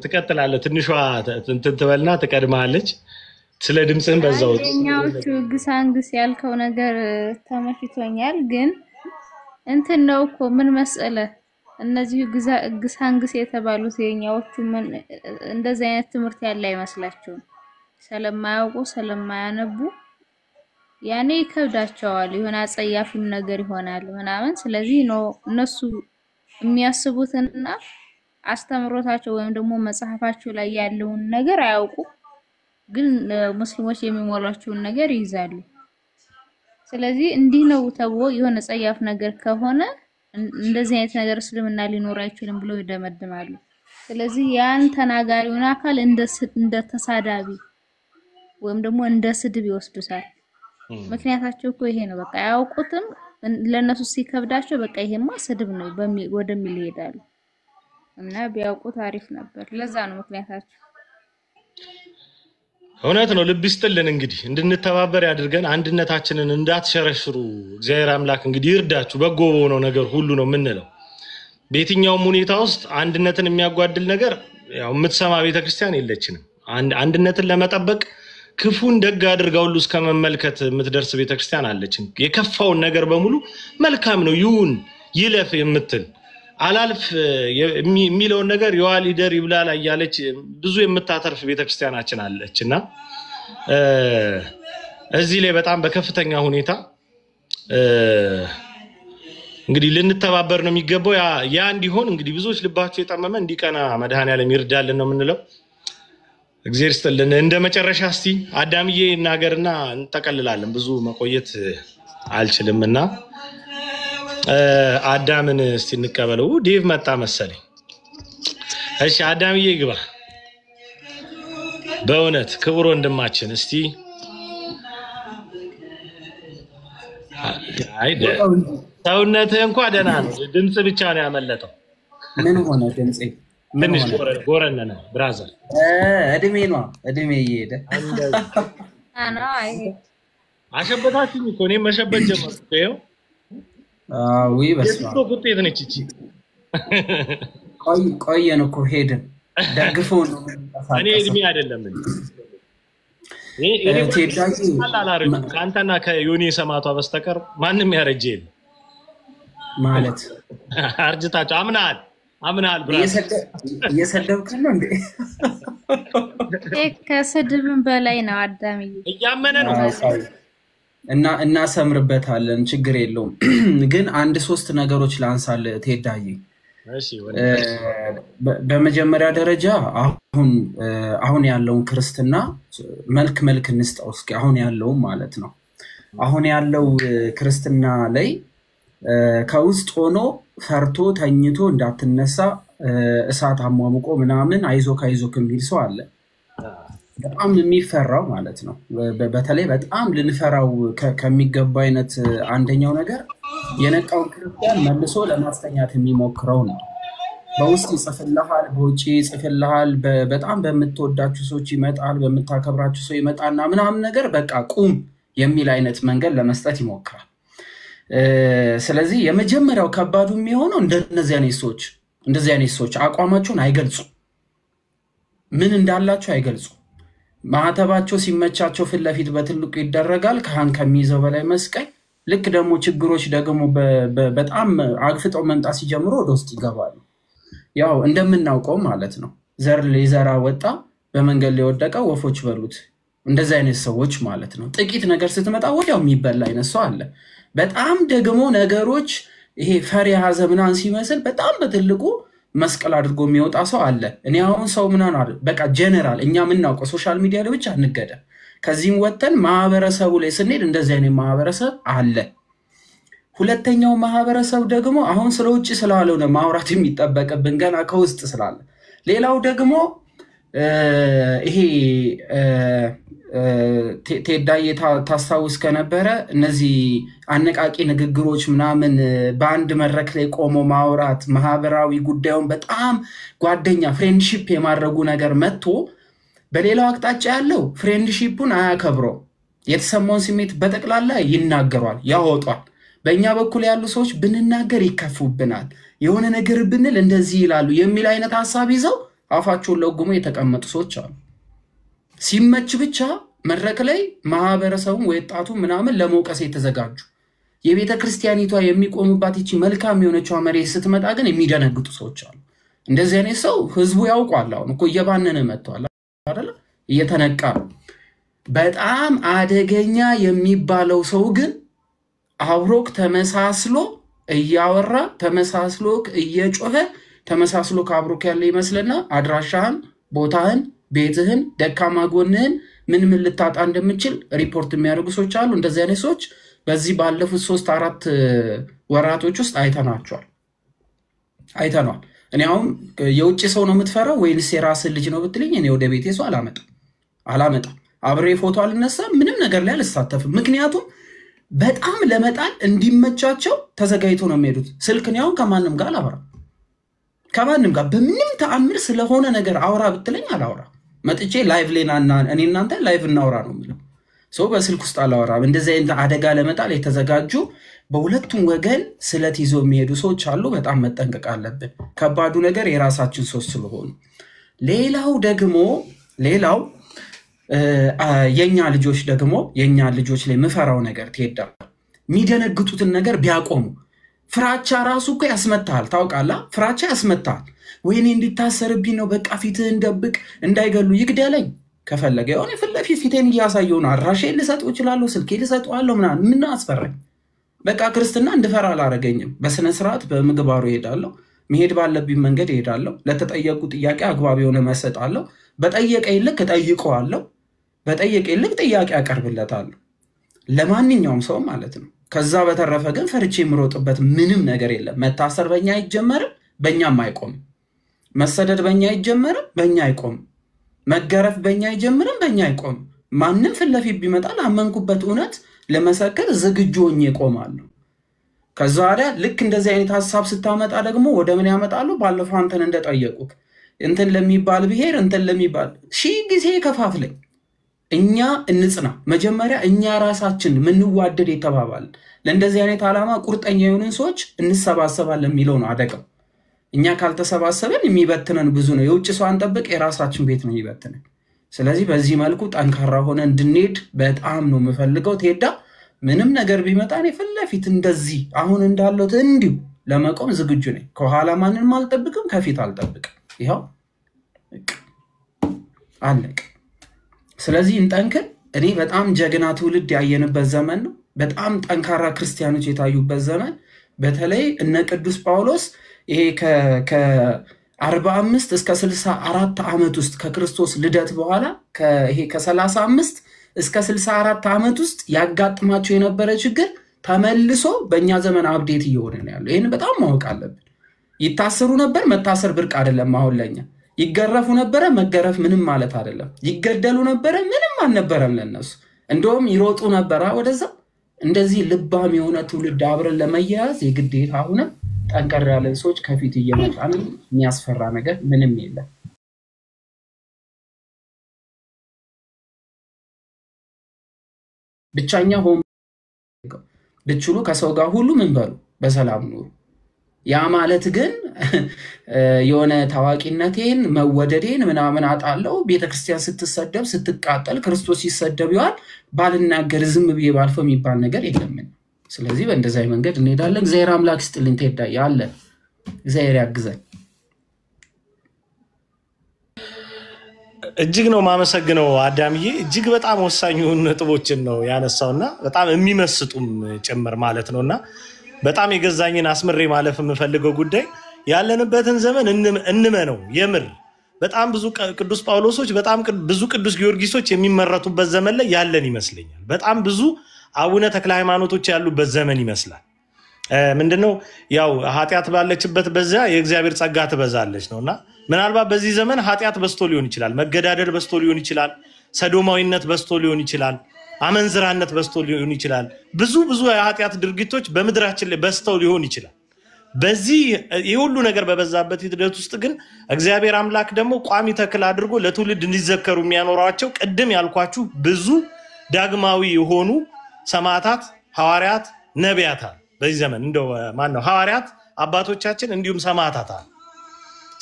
Speaker 2: ትቀጥላለህ ትንሿ ትበልና ትቀድማለች ስለ ድምጽን በዛው
Speaker 3: እኛዎቹ ግሳንግስ ያልከው ነገር ተመችቶኛል ግን እንትን ነው እኮ ምን መሰለ እነዚህ ግሳንግስ የተባሉት የኛዎቹ ምን እንደዚህ አይነት ትምህርት ያለ አይመስላችሁም ስለማያውቁ ስለማያነቡ ያኔ ይከብዳቸዋል ይሆነ አጸያፊም ነገር ይሆናል ምናምን ስለዚህ ነው እነሱ የሚያስቡትና አስተምሮታቸው ወይም ደግሞ መጽሐፋቸው ላይ ያለውን ነገር አያውቁ ግን ሙስሊሞች የሚሞላቸውን ነገር ይይዛሉ ስለዚህ እንዲህ ነው ተብሎ የሆነ ጸያፍ ነገር ከሆነ እንደዚህ አይነት ነገር እስልምና ሊኖር አይችልም ብለው ይደመድማሉ ስለዚህ ያን ተናጋሪውን አካል እንደ ተሳዳቢ ወይም ደግሞ እንደ ስድብ ይወስዱታል ምክንያታቸው እኮ ይሄ ነው በቃ ያውቁትም ለነሱ ሲከብዳቸው በቃ ይሄማ ስድብ ነው ወደሚል ይሄዳሉ እና ቢያውቁት አሪፍ ነበር ለዛ ነው ምክንያታቸው
Speaker 2: እውነት ነው ልብ ይስጥልን እንግዲህ እንድንተባበር ያድርገን አንድነታችንን እንዳትሸረሽሩ እግዚአብሔር አምላክ እንግዲህ ይርዳችሁ በጎ ነው ነገር ሁሉ ነው ምንለው በየትኛውም ሁኔታ ውስጥ አንድነትን የሚያጓድል ነገር ያው የምትሰማ ቤተክርስቲያን የለችንም አንድነትን ለመጠበቅ ክፉን ደግ አድርጋው ሁሉ እስከመመልከት የምትደርስ ቤተክርስቲያን አለችን የከፋውን ነገር በሙሉ መልካም ነው ይሁን ይለፍ የምትል አላልፍ የሚለውን ነገር የዋሊደር ይብላል ያያለች ብዙ የምታተርፍ ቤተክርስቲያናችን አለችና እዚህ ላይ በጣም በከፍተኛ ሁኔታ እንግዲህ ልንተባበር ነው የሚገባው ያ እንዲሆን እንግዲህ ብዙዎች ልባቸው የጠመመ እንዲቀና መድኃኒዓለም ይርዳልን ነው የምንለው እግዚአብሔር ይስጥልን እንደ መጨረሻ እስቲ አዳምዬ እናገርና እንጠቀልላለን ብዙ መቆየት አልችልምና አዳምን እስቲ እንቀበለው ዴቭ መጣ መሰለኝ እሺ አዳምዬ ግባ በእውነት ክብር ወንድማችን እስቲ አይደ ሰውነትህ እንኳን ደህና ነው ድምጽ ብቻ ነው ያመለጠው
Speaker 5: ምን ሆነ ድምጽ
Speaker 2: ትንሽ ጎረነነ ብራዘር እድሜ ይሄደ
Speaker 3: አና አይ
Speaker 2: አሸበታችኝ እኮ እኔ መሸበት ጀመርኩ ይሄው
Speaker 5: ወይ በስማ
Speaker 2: ቁጥጤት ነች እቺ
Speaker 5: ቆየን እኮ ሄድን ደግፈው ነው
Speaker 2: እኔ እድሜ አይደለም እኔ
Speaker 5: ቴዳጂ
Speaker 2: ካንተና ከዮኒ ሰማቷ በስተቀር ማንንም ያረጀ የለም
Speaker 5: ማለት
Speaker 2: አርጅታቸው አምናል
Speaker 5: እየሰደብክ ነው እንዴ
Speaker 3: ከስድብም በላይ ነው አዳምዬ
Speaker 2: እያመነ ነው
Speaker 5: እና ሰምርበታለን ችግር የለውም ግን አንድ ሶስት ነገሮች ላንሳል ቴዳጂ
Speaker 2: እሺ
Speaker 5: በመጀመሪያ ደረጃ አሁን ያለው ክርስትና መልክ እንስጣው እስኪ አሁን ያለው ማለት ነው አሁን ያለው ክርስትና ላይ ከውስጥ ሆኖ ፈርቶ ተኝቶ እንዳትነሳ እሳት አሟሙቆ ምናምን አይዞክ የሚል ሰው አለ በጣም የሚፈራው ማለት ነው በተለይ በጣም ልንፈራው ከሚገባ አይነት አንደኛው ነገር የነቃው ክርስቲያን መልሶ ለማስተኛት የሚሞክረው ነው በውስጥ ይጽፍልሃል በውጪ ይጽፍልሃል በጣም በመተወዳችሁ ሰዎች ይመጣል በመታከብራችሁ ሰው ይመጣና ምናምን ነገር በቃ ቁም የሚል አይነት መንገድ ለመስጠት ይሞክራል ስለዚህ የመጀመሪያው ከባዱ የሚሆነው እንደነዚህ አይነት ሰዎች አቋማቸውን አይገልጹ ምን እንዳላቸው አይገልጹ ማህተባቸው ሲመቻቸው ፍለፊት በትልቁ ይደረጋል ካህን ከሚይዘው በላይ መስቀል ልክ ደግሞ ችግሮች ደግሞ በጣም አግፍጠው መምጣት ሲጀምሩ ወደ ውስጥ ይገባሉ ያው እንደምናውቀው ማለት ነው ዘር ለዘራ ወጣ በመንገድ ላይ ወደቀ ወፎች በሉት እንደዚህ አይነት ሰዎች ማለት ነው ጥቂት ነገር ስትመጣ ወዲያው የሚበላ አይነት ሰው አለ በጣም ደግሞ ነገሮች ይሄ ፈሪሃ ዘመናን ሲመስል በጣም በትልቁ መስቀል አድርጎ የሚወጣ ሰው አለ። እኔ አሁን ሰው ምናምን አይደል በቃ ጀነራል እኛ ምናውቀው ሶሻል ሚዲያ ላይ ብቻ እንገደ ከዚህም ወጥተን ማህበረሰቡ ላይ ስንሄድ እንደዚህ አይነት ማህበረሰብ አለ። ሁለተኛው ማህበረሰብ ደግሞ አሁን ስለ ውጭ ስላለው ነው ማውራት የሚጠበቅብን ገና ከውስጥ ስላለ። ሌላው ደግሞ ይሄ ቴዳዬ ታስታውስ ከነበረ እነዚህ አነቃቂ ንግግሮች ምናምን በአንድ መድረክ ላይ ቆሞ ማውራት ማህበራዊ ጉዳዩን በጣም ጓደኛ ፍሬንድሺፕ የማድረጉ ነገር መጥቶ በሌላው አቅጣጫ ያለው ፍሬንድሺፑን አያከብረው የተሰማውን ስሜት በጠቅላላ ይናገራል ያወጣል። በእኛ በኩል ያሉ ሰዎች ብንናገር ይከፉብናል የሆነ ነገር ብንል እንደዚህ ይላሉ የሚል አይነት ሐሳብ ይዘው አፋቸውን ለጉሞ የተቀመጡ ሰዎች አሉ። ሲመች ብቻ መድረክ ላይ ማህበረሰቡን ወጣቱ ምናምን ለመውቀስ የተዘጋጁ የቤተ ክርስቲያኒቷ የሚቆሙባት እቺ መልካም የሆነችው መሬት ስትመጣ ግን የሚደነግጡ ሰዎች አሉ። እንደዚህ አይነት ሰው ህዝቡ ያውቃል። አሁን እኮ እየባነነ መጥቷል አይደል እየተነቃ በጣም አደገኛ የሚባለው ሰው ግን አብሮክ ተመሳስሎ እያወራ ተመሳስሎ እየጮኸ ተመሳስሎ ካብሮክ ያለ ይመስልና አድራሻህን ቦታህን ቤትህን ደካማ ጎንህን ምን ልታጣ እንደምችል ሪፖርት የሚያደርጉ ሰዎች አሉ። እንደዚህ አይነት ሰዎች በዚህ ባለፉት 3-4 ወራቶች ውስጥ አይተናቸዋል። እኔ አሁን የውጭ ሰው ነው የምትፈራው ወይንስ የራስህ ልጅ ነው ብትልኝ እኔ ወደ ቤቴ ሰው አላመጣም አብሬ ፎቶ አልነሳ ምንም ነገር ላይ አልሳተፍም። ምክንያቱም በጣም ለመጣል እንዲመቻቸው ተዘጋይቶ ነው የሚሄዱት። ስልክ ነው ከማንም ጋር አላወራ ከማንም ጋር በምንም ተአምር ስለሆነ ነገር አውራ ብትለኝ አላወራ መጥቼ ላይቭ ሌናና እኔ እናንተ ላይቭ እናወራ ነው የሚለው ሰው በስልክ ውስጥ አላወራ። እንደዚህ አይነት አደጋ ለመጣል የተዘጋጁ በሁለቱም ወገን ስለት ይዞ የሚሄዱ ሰዎች አሉ። በጣም መጠንቀቅ አለብን። ከባዱ ነገር የራሳችን ሰዎች ስለሆኑ። ሌላው የኛ ልጆች ላይ ምፈራው ነገር ትሄዳ የሚደነግጡትን ነገር ቢያቆሙ ፍራቻ ራሱ እኮ ያስመታል ታውቃለህ ፍራቻ ያስመታል። ወይኔ እንዲታሰርብኝ ነው በቃ ፊትህን ደብቅ እንዳይገሉ ይግደለኝ ከፈለገ የሆነ ፊቴን እያሳየው ነው አድራሻዬን ልሰጠው እችላለሁ ስልኬን ልሰጠዋለሁ ምናምን ምን አስፈራኝ። በቃ ክርስትና እንድፈራ አላረገኝም። በስነ ስርዓት በምግባሩ እሄዳለሁ መሄድ ባለብኝ መንገድ እሄዳለሁ። ለተጠየቁ ጥያቄ አግባብ የሆነ መሰጣለሁ። በጠየቀኝ ልክ እጠይቀዋለሁ። በጠየቀኝ ልክ ጥያቄ አቀርብለታለሁ ለማንኛውም ሰው ማለት ነው። ከዛ በተረፈ ግን ፈርቼ የምሮጥበት ምንም ነገር የለም። መታሰር በእኛ አይጀመርም በእኛም አይቆምም። መሰደድ በእኛ አይጀመርም በእኛ አይቆምም። መገረፍ በእኛ አይጀምርም በእኛ አይቆምም። ማንም ፍለፊት ቢመጣ ላመንኩበት እውነት ለመሰከር ዝግጁ ሆኜ እቆማለሁ። ከዛ ወዲያ ልክ እንደዚህ አይነት ሐሳብ ስታመጣ ደግሞ ወደ ምን ያመጣሉ? ባለፈው አንተን እንደጠየቁክ እንትን ለሚባል ብሄር እንትን ለሚባል ሺህ ጊዜ ከፋፍለኝ እኛ እንጽና። መጀመሪያ እኛ ራሳችን ምንዋደድ የተባባል ለእንደዚህ አይነት ዓላማ ቁርጠኛ የሆነን ሰዎች እንሰባሰባለን የሚለው ነው አደጋው። እኛ ካልተሰባሰበን የሚበትነን ብዙ ነው። የውጭ ሰው አንጠብቅ የራሳችን ቤት ነው ይበትነን። ስለዚህ በዚህ መልኩ ጠንካራ ሆነን እንድንሄድ በጣም ነው የምፈልገው። ቴዳ ምንም ነገር ቢመጣ እኔ ፍለፊት እንደዚህ አሁን እንዳለው እንዲሁ ለመቆም ዝግጁ ነኝ። ከኋላ ማንንም አልጠብቅም ከፊት አልጠብቅም። ይሄው አለቀ። ስለዚህ እንጠንክር። እኔ በጣም ጀግና ትውልድ ያየንበት ዘመን ነው። በጣም ጠንካራ ክርስቲያኖች የታዩበት ዘመን። በተለይ እነ ቅዱስ ጳውሎስ ይሄ ከ45 እስከ 64 ዓመት ውስጥ ከክርስቶስ ልደት በኋላ ይሄ ከ35 እስከ 64 ዓመት ውስጥ ያጋጥማቸው የነበረ ችግር ተመልሶ በእኛ ዘመን አፕዴት እየሆነ ነው ያለው። ይሄን በጣም ማወቅ አለብን። ይታሰሩ ነበር መታሰር ብርቅ አይደለም አሁን ለኛ። ይገረፉ ነበር መገረፍ ምንም ማለት አይደለም። ይገደሉ ነበር ምንም አልነበረም ለነሱ። እንደውም ይሮጡ ነበር ወደዛ። እንደዚህ ልባም የሆነ ትውልድ አብረን ለመያዝ የግዴታ አሁን ጠንከር ያለን ሰዎች ከፊት እየመጣን የሚያስፈራ ነገር ምንም የለም። ብቻኛ ሆም ብትችሉ ከሰው ጋር ሁሉ ምን በሉ በሰላም ኑሩ። ያ ማለት ግን የሆነ ታዋቂነቴን መወደዴን ምናምን አጣለው ቤተክርስቲያን ስትሰደብ ስትቃጠል ክርስቶስ ይሰደብ ይዋል ባልናገር ዝም ብዬ ባልፈው የሚባል ነገር የለም። ስለዚህ በእንደዛይ መንገድ እንሄዳለን። እግዚአብሔር አምላክ ይስጥልን። ቴዳ ያለ እግዚአብሔር ያግዘን።
Speaker 2: እጅግ ነው ማመሰግነው አዳምዬ። እጅግ በጣም ወሳኝ ነጥቦችን ነው ያነሳውና በጣም የሚመስጡም ጭምር ማለት ነውና በጣም የገዛኝን አስምሬ ማለፍ የምፈልገው ጉዳይ ያለንበትን ዘመን እንመነው የምር በጣም ብዙ ቅዱስ ጳውሎሶች በጣም ብዙ ቅዱስ ጊዮርጊሶች የሚመረቱበት ዘመን ላይ ያለን ይመስለኛል በጣም ብዙ አቡነ ተክለ ሃይማኖቶች ያሉበት ዘመን ይመስላል ምንድነው ያው ኃጢያት ባለችበት በዛ የእግዚአብሔር ጸጋ ትበዛለች ነውና ምናልባት በዚህ ዘመን ኃጢያት በስቶ ሊሆን ይችላል መገዳደል በስቶ ሊሆን ይችላል ሰዶማዊነት በስቶ ሊሆን ይችላል አመንዝራነት በስቶ ሊሆን ይችላል ብዙ የኃጢያት ድርጊቶች በመድራችን ላይ በስተው ሊሆን ይችላል በዚህ የሁሉ ነገር በበዛበት ሂደት ውስጥ ግን እግዚአብሔር አምላክ ደግሞ ቋሚ ተክል አድርጎ ለትውልድ እንዲዘከሩ የሚያኖራቸው ቀደም ያልኳችሁ ብዙ ዳግማዊ የሆኑ ሰማዕታት ሐዋርያት ነቢያት በዚህ ዘመን እንደው ማን ነው ሐዋርያት አባቶቻችን እንዲሁም ሰማዕታት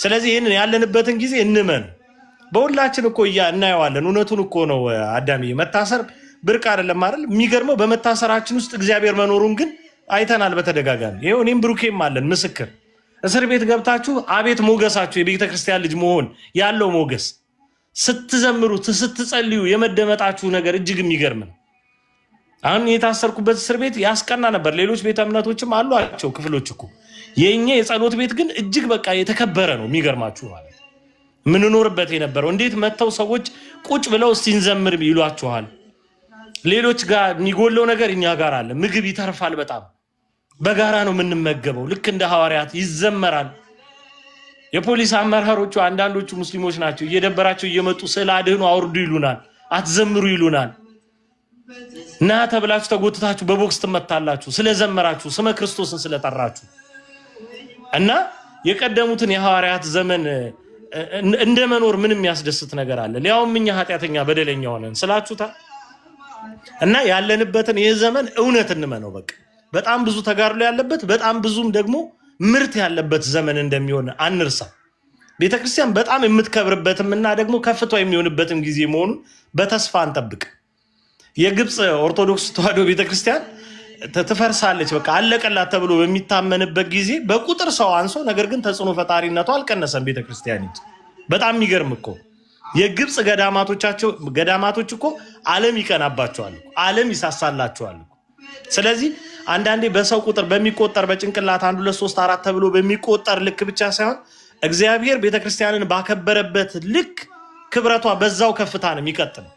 Speaker 2: ስለዚህ ይሄንን ያለንበትን ጊዜ እንመን በሁላችን እኮ እናየዋለን እውነቱን እኮ ነው አዳምዬ መታሰር ብርቅ አይደለም አይደል የሚገርመው በመታሰራችን ውስጥ እግዚአብሔር መኖሩን ግን አይተናል በተደጋጋሚ ይሄው እኔም ብሩኬም አለን ምስክር እስር ቤት ገብታችሁ አቤት ሞገሳችሁ የቤተ ክርስቲያን ልጅ መሆን ያለው ሞገስ ስትዘምሩ ስትጸልዩ የመደመጣችሁ ነገር እጅግ የሚገርም ነው አሁን የታሰርኩበት እስር ቤት ያስቀና ነበር ሌሎች ቤተ እምነቶችም አሏቸው ክፍሎች እኮ የኛ የጸሎት ቤት ግን እጅግ በቃ የተከበረ ነው የሚገርማችሁ ማለት ምን ኖርበት የነበረው እንዴት መተው ሰዎች ቁጭ ብለው ሲንዘምር ይሏቸዋል ሌሎች ጋር የሚጎለው ነገር እኛ ጋር አለ ምግብ ይተርፋል በጣም በጋራ ነው የምንመገበው ልክ እንደ ሐዋርያት ይዘመራል የፖሊስ አመራሮቹ አንዳንዶቹ ሙስሊሞች ናቸው እየደበራቸው እየመጡ ስላድህኑ አውርዱ ይሉናል አትዘምሩ ይሉናል ና ተብላችሁ ተጎትታችሁ በቦክስ ተመታላችሁ ስለዘመራችሁ ስመ ክርስቶስን ስለጠራችሁ እና የቀደሙትን የሐዋርያት ዘመን እንደመኖር ምንም ያስደስት ነገር አለ ሊያውም እኛ ኃጢያተኛ በደለኛ ሆነን ስላችሁታ እና ያለንበትን የዘመን እውነት እንመነው በቃ በጣም ብዙ ተጋርሎ ያለበት በጣም ብዙም ደግሞ ምርት ያለበት ዘመን እንደሚሆን አንርሳ ቤተክርስቲያን በጣም የምትከብርበትምና ደግሞ ከፍቷ የሚሆንበትም ጊዜ መሆኑን በተስፋ እንጠብቅ የግብጽ ኦርቶዶክስ ተዋሕዶ ቤተክርስቲያን ተፈርሳለች በቃ አለቀላት ተብሎ በሚታመንበት ጊዜ በቁጥር ሰው አንሶ ነገር ግን ተጽኖ ፈጣሪነቱ አልቀነሰም ቤተክርስቲያኒቱ በጣም የሚገርም እኮ የግብጽ ገዳማቶች እኮ ዓለም ይቀናባቸዋል ዓለም ይሳሳላቸዋል ስለዚህ አንዳንዴ በሰው ቁጥር በሚቆጠር በጭንቅላት 1 2 3 4 ተብሎ በሚቆጠር ልክ ብቻ ሳይሆን እግዚአብሔር ቤተክርስቲያንን ባከበረበት ልክ ክብረቷ በዛው ከፍታ ነው የሚቀጥለው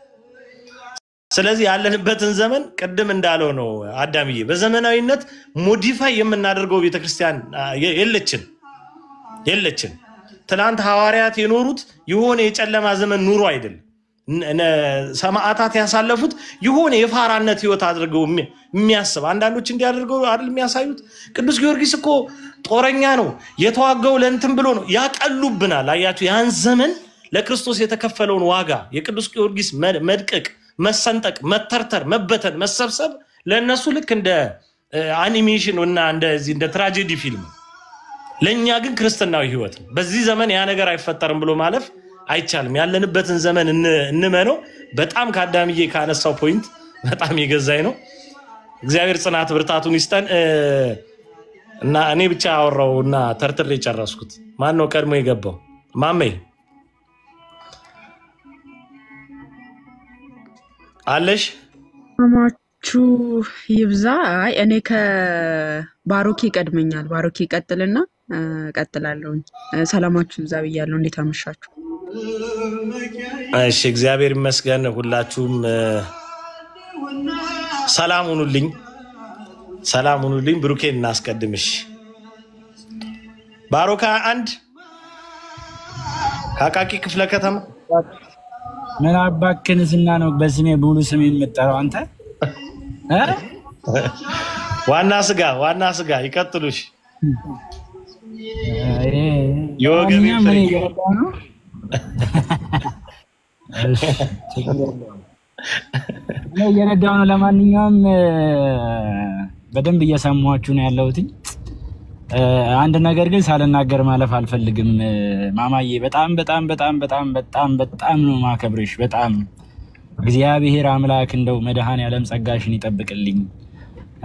Speaker 2: ስለዚህ ያለንበትን ዘመን ቀደም እንዳለው ነው አዳምዬ በዘመናዊነት ሞዲፋይ የምናደርገው ቤተክርስቲያን የለችን ትላንት ሐዋርያት የኖሩት የሆነ የጨለማ ዘመን ኑሮ አይደለም ሰማዕታት ያሳለፉት የሆነ የፋራነት ህይወት አድርገው የሚያስብ አንዳንዶች እንዲያደርገው አይደል የሚያሳዩት ቅዱስ ጊዮርጊስ እኮ ጦረኛ ነው የተዋጋው ለእንትን ብሎ ነው ያቀሉብናል አያችሁ ያን ዘመን ለክርስቶስ የተከፈለውን ዋጋ የቅዱስ ጊዮርጊስ መድቀቅ መሰንጠቅ መተርተር መበተን መሰብሰብ ለነሱ ልክ እንደ አኒሜሽን እና እንደ ትራጀዲ ፊልም ለኛ ግን ክርስቲያናዊ ህይወት ነው በዚህ ዘመን ያ ነገር አይፈጠርም ብሎ ማለፍ አይቻልም ያለንበትን ዘመን እንመነው በጣም ካዳምዬ ካነሳው ፖይንት በጣም ይገዛይ ነው እግዚአብሔር ጽናት ብርታቱን ይስጠን እና እኔ ብቻ አወራውና ተርትሬ ጨረስኩት ማን ነው ቀድሞ የገባው ማሜ አለሽ
Speaker 6: ማማቹ ይብዛ እኔ ከባሮኪ ቀድመኛል ባሮኪ ቀጥልና ቀጥላለሁ ሰላማችሁ ይብዛ ብያለሁ እንዴት አመሻችሁ
Speaker 2: እሺ እግዚአብሔር ይመስገን ሁላችሁም ሰላም ሁኑልኝ ብሩኬን እናስቀድምሽ ባሮካ አንድ ካቃቂ ክፍለ ከተማ
Speaker 7: ምን አባክንስና ነው በስሜ ሙሉ ስሜ የምጠራው አንተ
Speaker 2: ዋና ስጋ ይቀጥሉሽ ዮገሚ
Speaker 7: ምን እየረዳው ነው እየረዳው ነው ለማንኛውም በደንብ እየሰማችሁ ነው ያለሁት አንድ ነገር ግን ሳልናገር ማለፍ አልፈልግም ማማዬ በጣም ነው ማከብርሽ በጣም እግዚአብሔር አምላክ እንደው መድኃኔ ዓለም ጸጋሽን ይጠብቅልኝ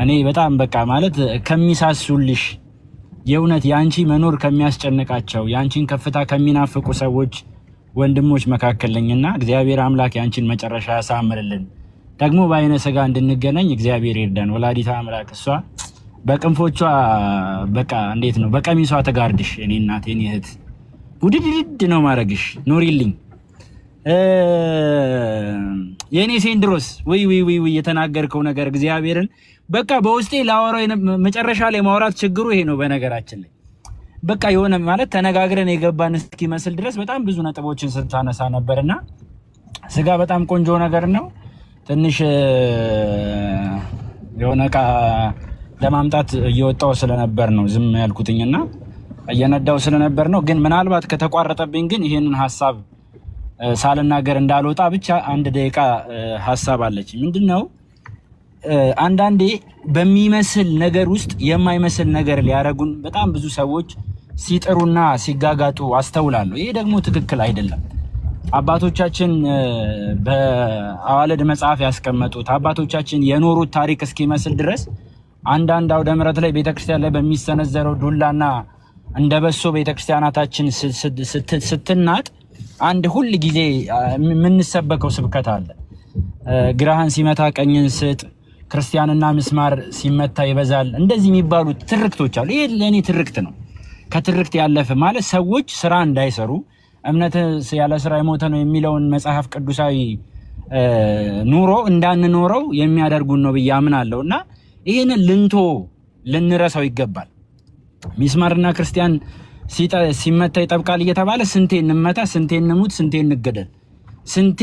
Speaker 7: እኔ በጣም በቃ ማለት ከሚሳሱልሽ የእውነት ያንቺ መኖር ከሚያስጨንቃቸው ያንቺን ከፍታ ከሚናፍቁ ሰዎች ወንድሞች መካከለኝና እግዚአብሔር አምላክ ያንቺን መጨረሻ ያሳምርልን ደግሞ ባይነ ስጋ እንድንገናኝ እግዚአብሔር ይርዳን ወላዲታ አምላክ እሷ በቅንፎቿ በቃ እንዴት ነው በቀሚሷ ተጋርድሽ እኔ እናቴን እህት ውድድድ ነው ማረግሽ ኖሪልኝ የኔ ሴንድሮስ ወይ የተናገርከው ነገር እግዚአብሔርን በቃ በውስጤ ላወራው መጨረሻ ላይ ማውራት ችግሩ ይሄ ነው በነገራችን ላይ በቃ የሆነ ማለት ተነጋግረን የገባን እስኪመስል ድረስ በጣም ብዙ ነጥቦችን ስታነሳ ነበርና ስጋ በጣም ቆንጆ ነገር ነው ትንሽ የሆነ ቃ ለማምጣት እየወጣው ስለነበር ነው ዝም ያልኩትኝና እየነዳው ስለነበር ነው ግን ምናልባት ከተቋረጠብኝ ግን ይሄንን ሐሳብ ሳልናገር እንዳልወጣ ብቻ አንድ ደቂቃ ሐሳብ አለች ምንድነው አንዳንዴ በሚመስል ነገር ውስጥ የማይመስል ነገር ሊያረጉን በጣም ብዙ ሰዎች ሲጥሩና ሲጋጋጡ አስተውላለሁ ይሄ ደግሞ ትክክል አይደለም አባቶቻችን በአዋልድ መጽሐፍ ያስቀመጡት አባቶቻችን የኖሩት ታሪክ እስኪመስል ድረስ አንዳንድ አውደ ምሕረት ላይ ቤተክርስቲያን ላይ በሚሰነዘረው ዱላና እንደበሶ ቤተክርስቲያናታችን ስትናጥ አንድ ሁሉ ጊዜ የምንሰበከው ስብከት አለ ግራህን ሲመታ ቀኝን ስጥ ክርስቲያንና ምስማር ሲመታ ይበዛል እንደዚህ የሚባሉ ትርክቶች አሉ ይሄ ለኔ ትርክት ነው ከትርክት ያለፈ ማለት ሰዎች ስራ እንዳይሰሩ እምነት ያለ ስራ ይሞተ ነው የሚለውን መጽሐፍ ቅዱሳዊ ኑሮ እንዳንኖረው የሚያደርጉን ነው በያምናለውና ይሄንን ልንረሳው ይገባል ምስማርና ክርስቲያን ሲመታ ይጠብቃል እየተባለ ስንቴ እንመታ ስንቴ እንሙት ስንቴ እንገደል ስንቴ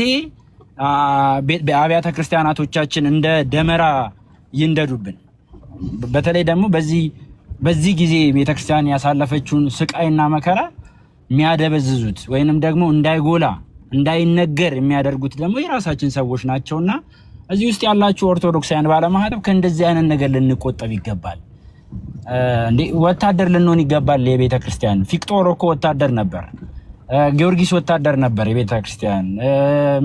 Speaker 7: በአብያተ ክርስቲያናቶቻችን እንደ ደመራ ይንደዱብን በተለይ ደግሞ በዚህ ጊዜ ቤተክርስቲያን ያሳለፈችውን ስቃይና መከራ የሚያደበዝዙት ወይንም ደግሞ እንዳይጎላ እንዳይነገር የሚያደርጉት ደግሞ የራሳችን ሰዎች ናቸውና እዚህ ውስጥ ያላችሁ ኦርቶዶክሳውያን ባለማህተብ ከእንደዚህ አይነት ነገር ልንቆጠብ ይገባል እንዴ ወታደር ልንሆን ይገባል ለቤተክርስቲያን ፊቅጦር እኮ ወታደር ነበር ጊዮርጊስ ወታደር ነበር የቤተክርስቲያን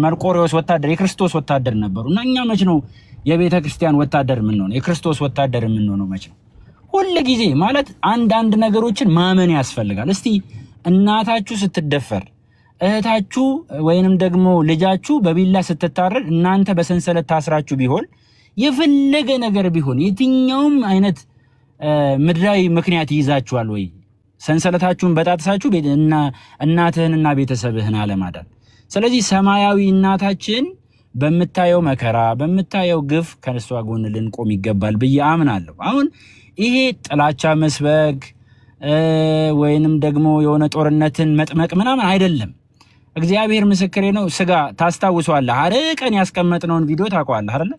Speaker 7: መርቆሪዎስ ወታደር የክርስቶስ ወታደር ነበሩና እኛ መች ነው የቤተክርስቲያን ወታደር ምን ነው የክርስቶስ ወታደር ምን ነው መች ነው ሁሉ ጊዜ ማለት አንድ ነገሮችን ማመን ያስፈልጋል እስቲ እናታችሁ ስትደፈር እህታችሁ ወይንም ደግሞ ልጃችሁ በቢላ ስትታረድ እናንተ በሰንሰለት ታስራችሁ ቢሆን የፈለገ ነገር ቢሆን የትኛውም አይነት ምድራዊ ምክንያት ይዛችኋል ወይ ሰንሰለታችሁን በጣጥሳችሁ እናትህንና ቤተሰብህን አለማዳን ስለዚህ ሰማያዊ እናታችን በመታየው መከራ በመታየው ግፍ ከነሷ ጎን ልንቆም ይገባል በያምናለሁ አሁን ይሄ ጥላቻ መስበክ ወይንም ደግሞ የሆነ ጦርነትን መጥመቅ ምናምን አይደለም እግዚአብሔር ምስክሬ ነው ስጋ ታስታውሷለህ አረቀን ያስቀመጥነውን ቪዲዮ ታቋለህ አይደል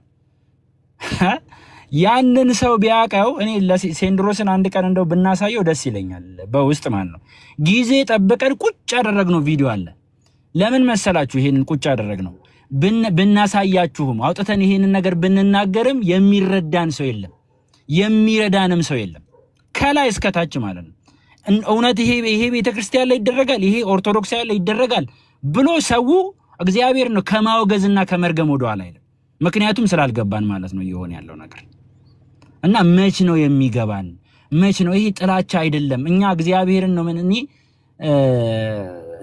Speaker 7: ያንን ሰው ቢያቀው እኔ ለሴንድሮስን አንድ ቀን እንደው ብናሳየው ደስ ይለኛል በውስጥ ማለት ነው ጊዜ ጠብቀን ቁጭ ያደረግነው ቪዲዮ አለ ለምን መሰላችሁ ይሄንን ቁጭ ያደረግነው ብናሳያችሁም አውጥተን ይሄንን ነገር ብንናገርም የሚረዳን ሰው የለም የሚረዳንም ሰው የለም ከላይ እስከ ታች ማለት ነው እውነት ይሄ ቤተክርስቲያን ላይ ይደረጋል ይሄ ኦርቶዶክሳውያን ላይ ይደረጋል ብሎ ሰው እግዚአብሔር ነው ከማውገዝና ከመርገም ወደ ኋላ አይደለም ምክንያቱም ስላልገባን ማለት ነው ይሆን ያለው ነገር እና መች ነው የሚገባን መች ነው ይሄ ጥላቻ አይደለም እኛ እግዚአብሔርን ነው ምን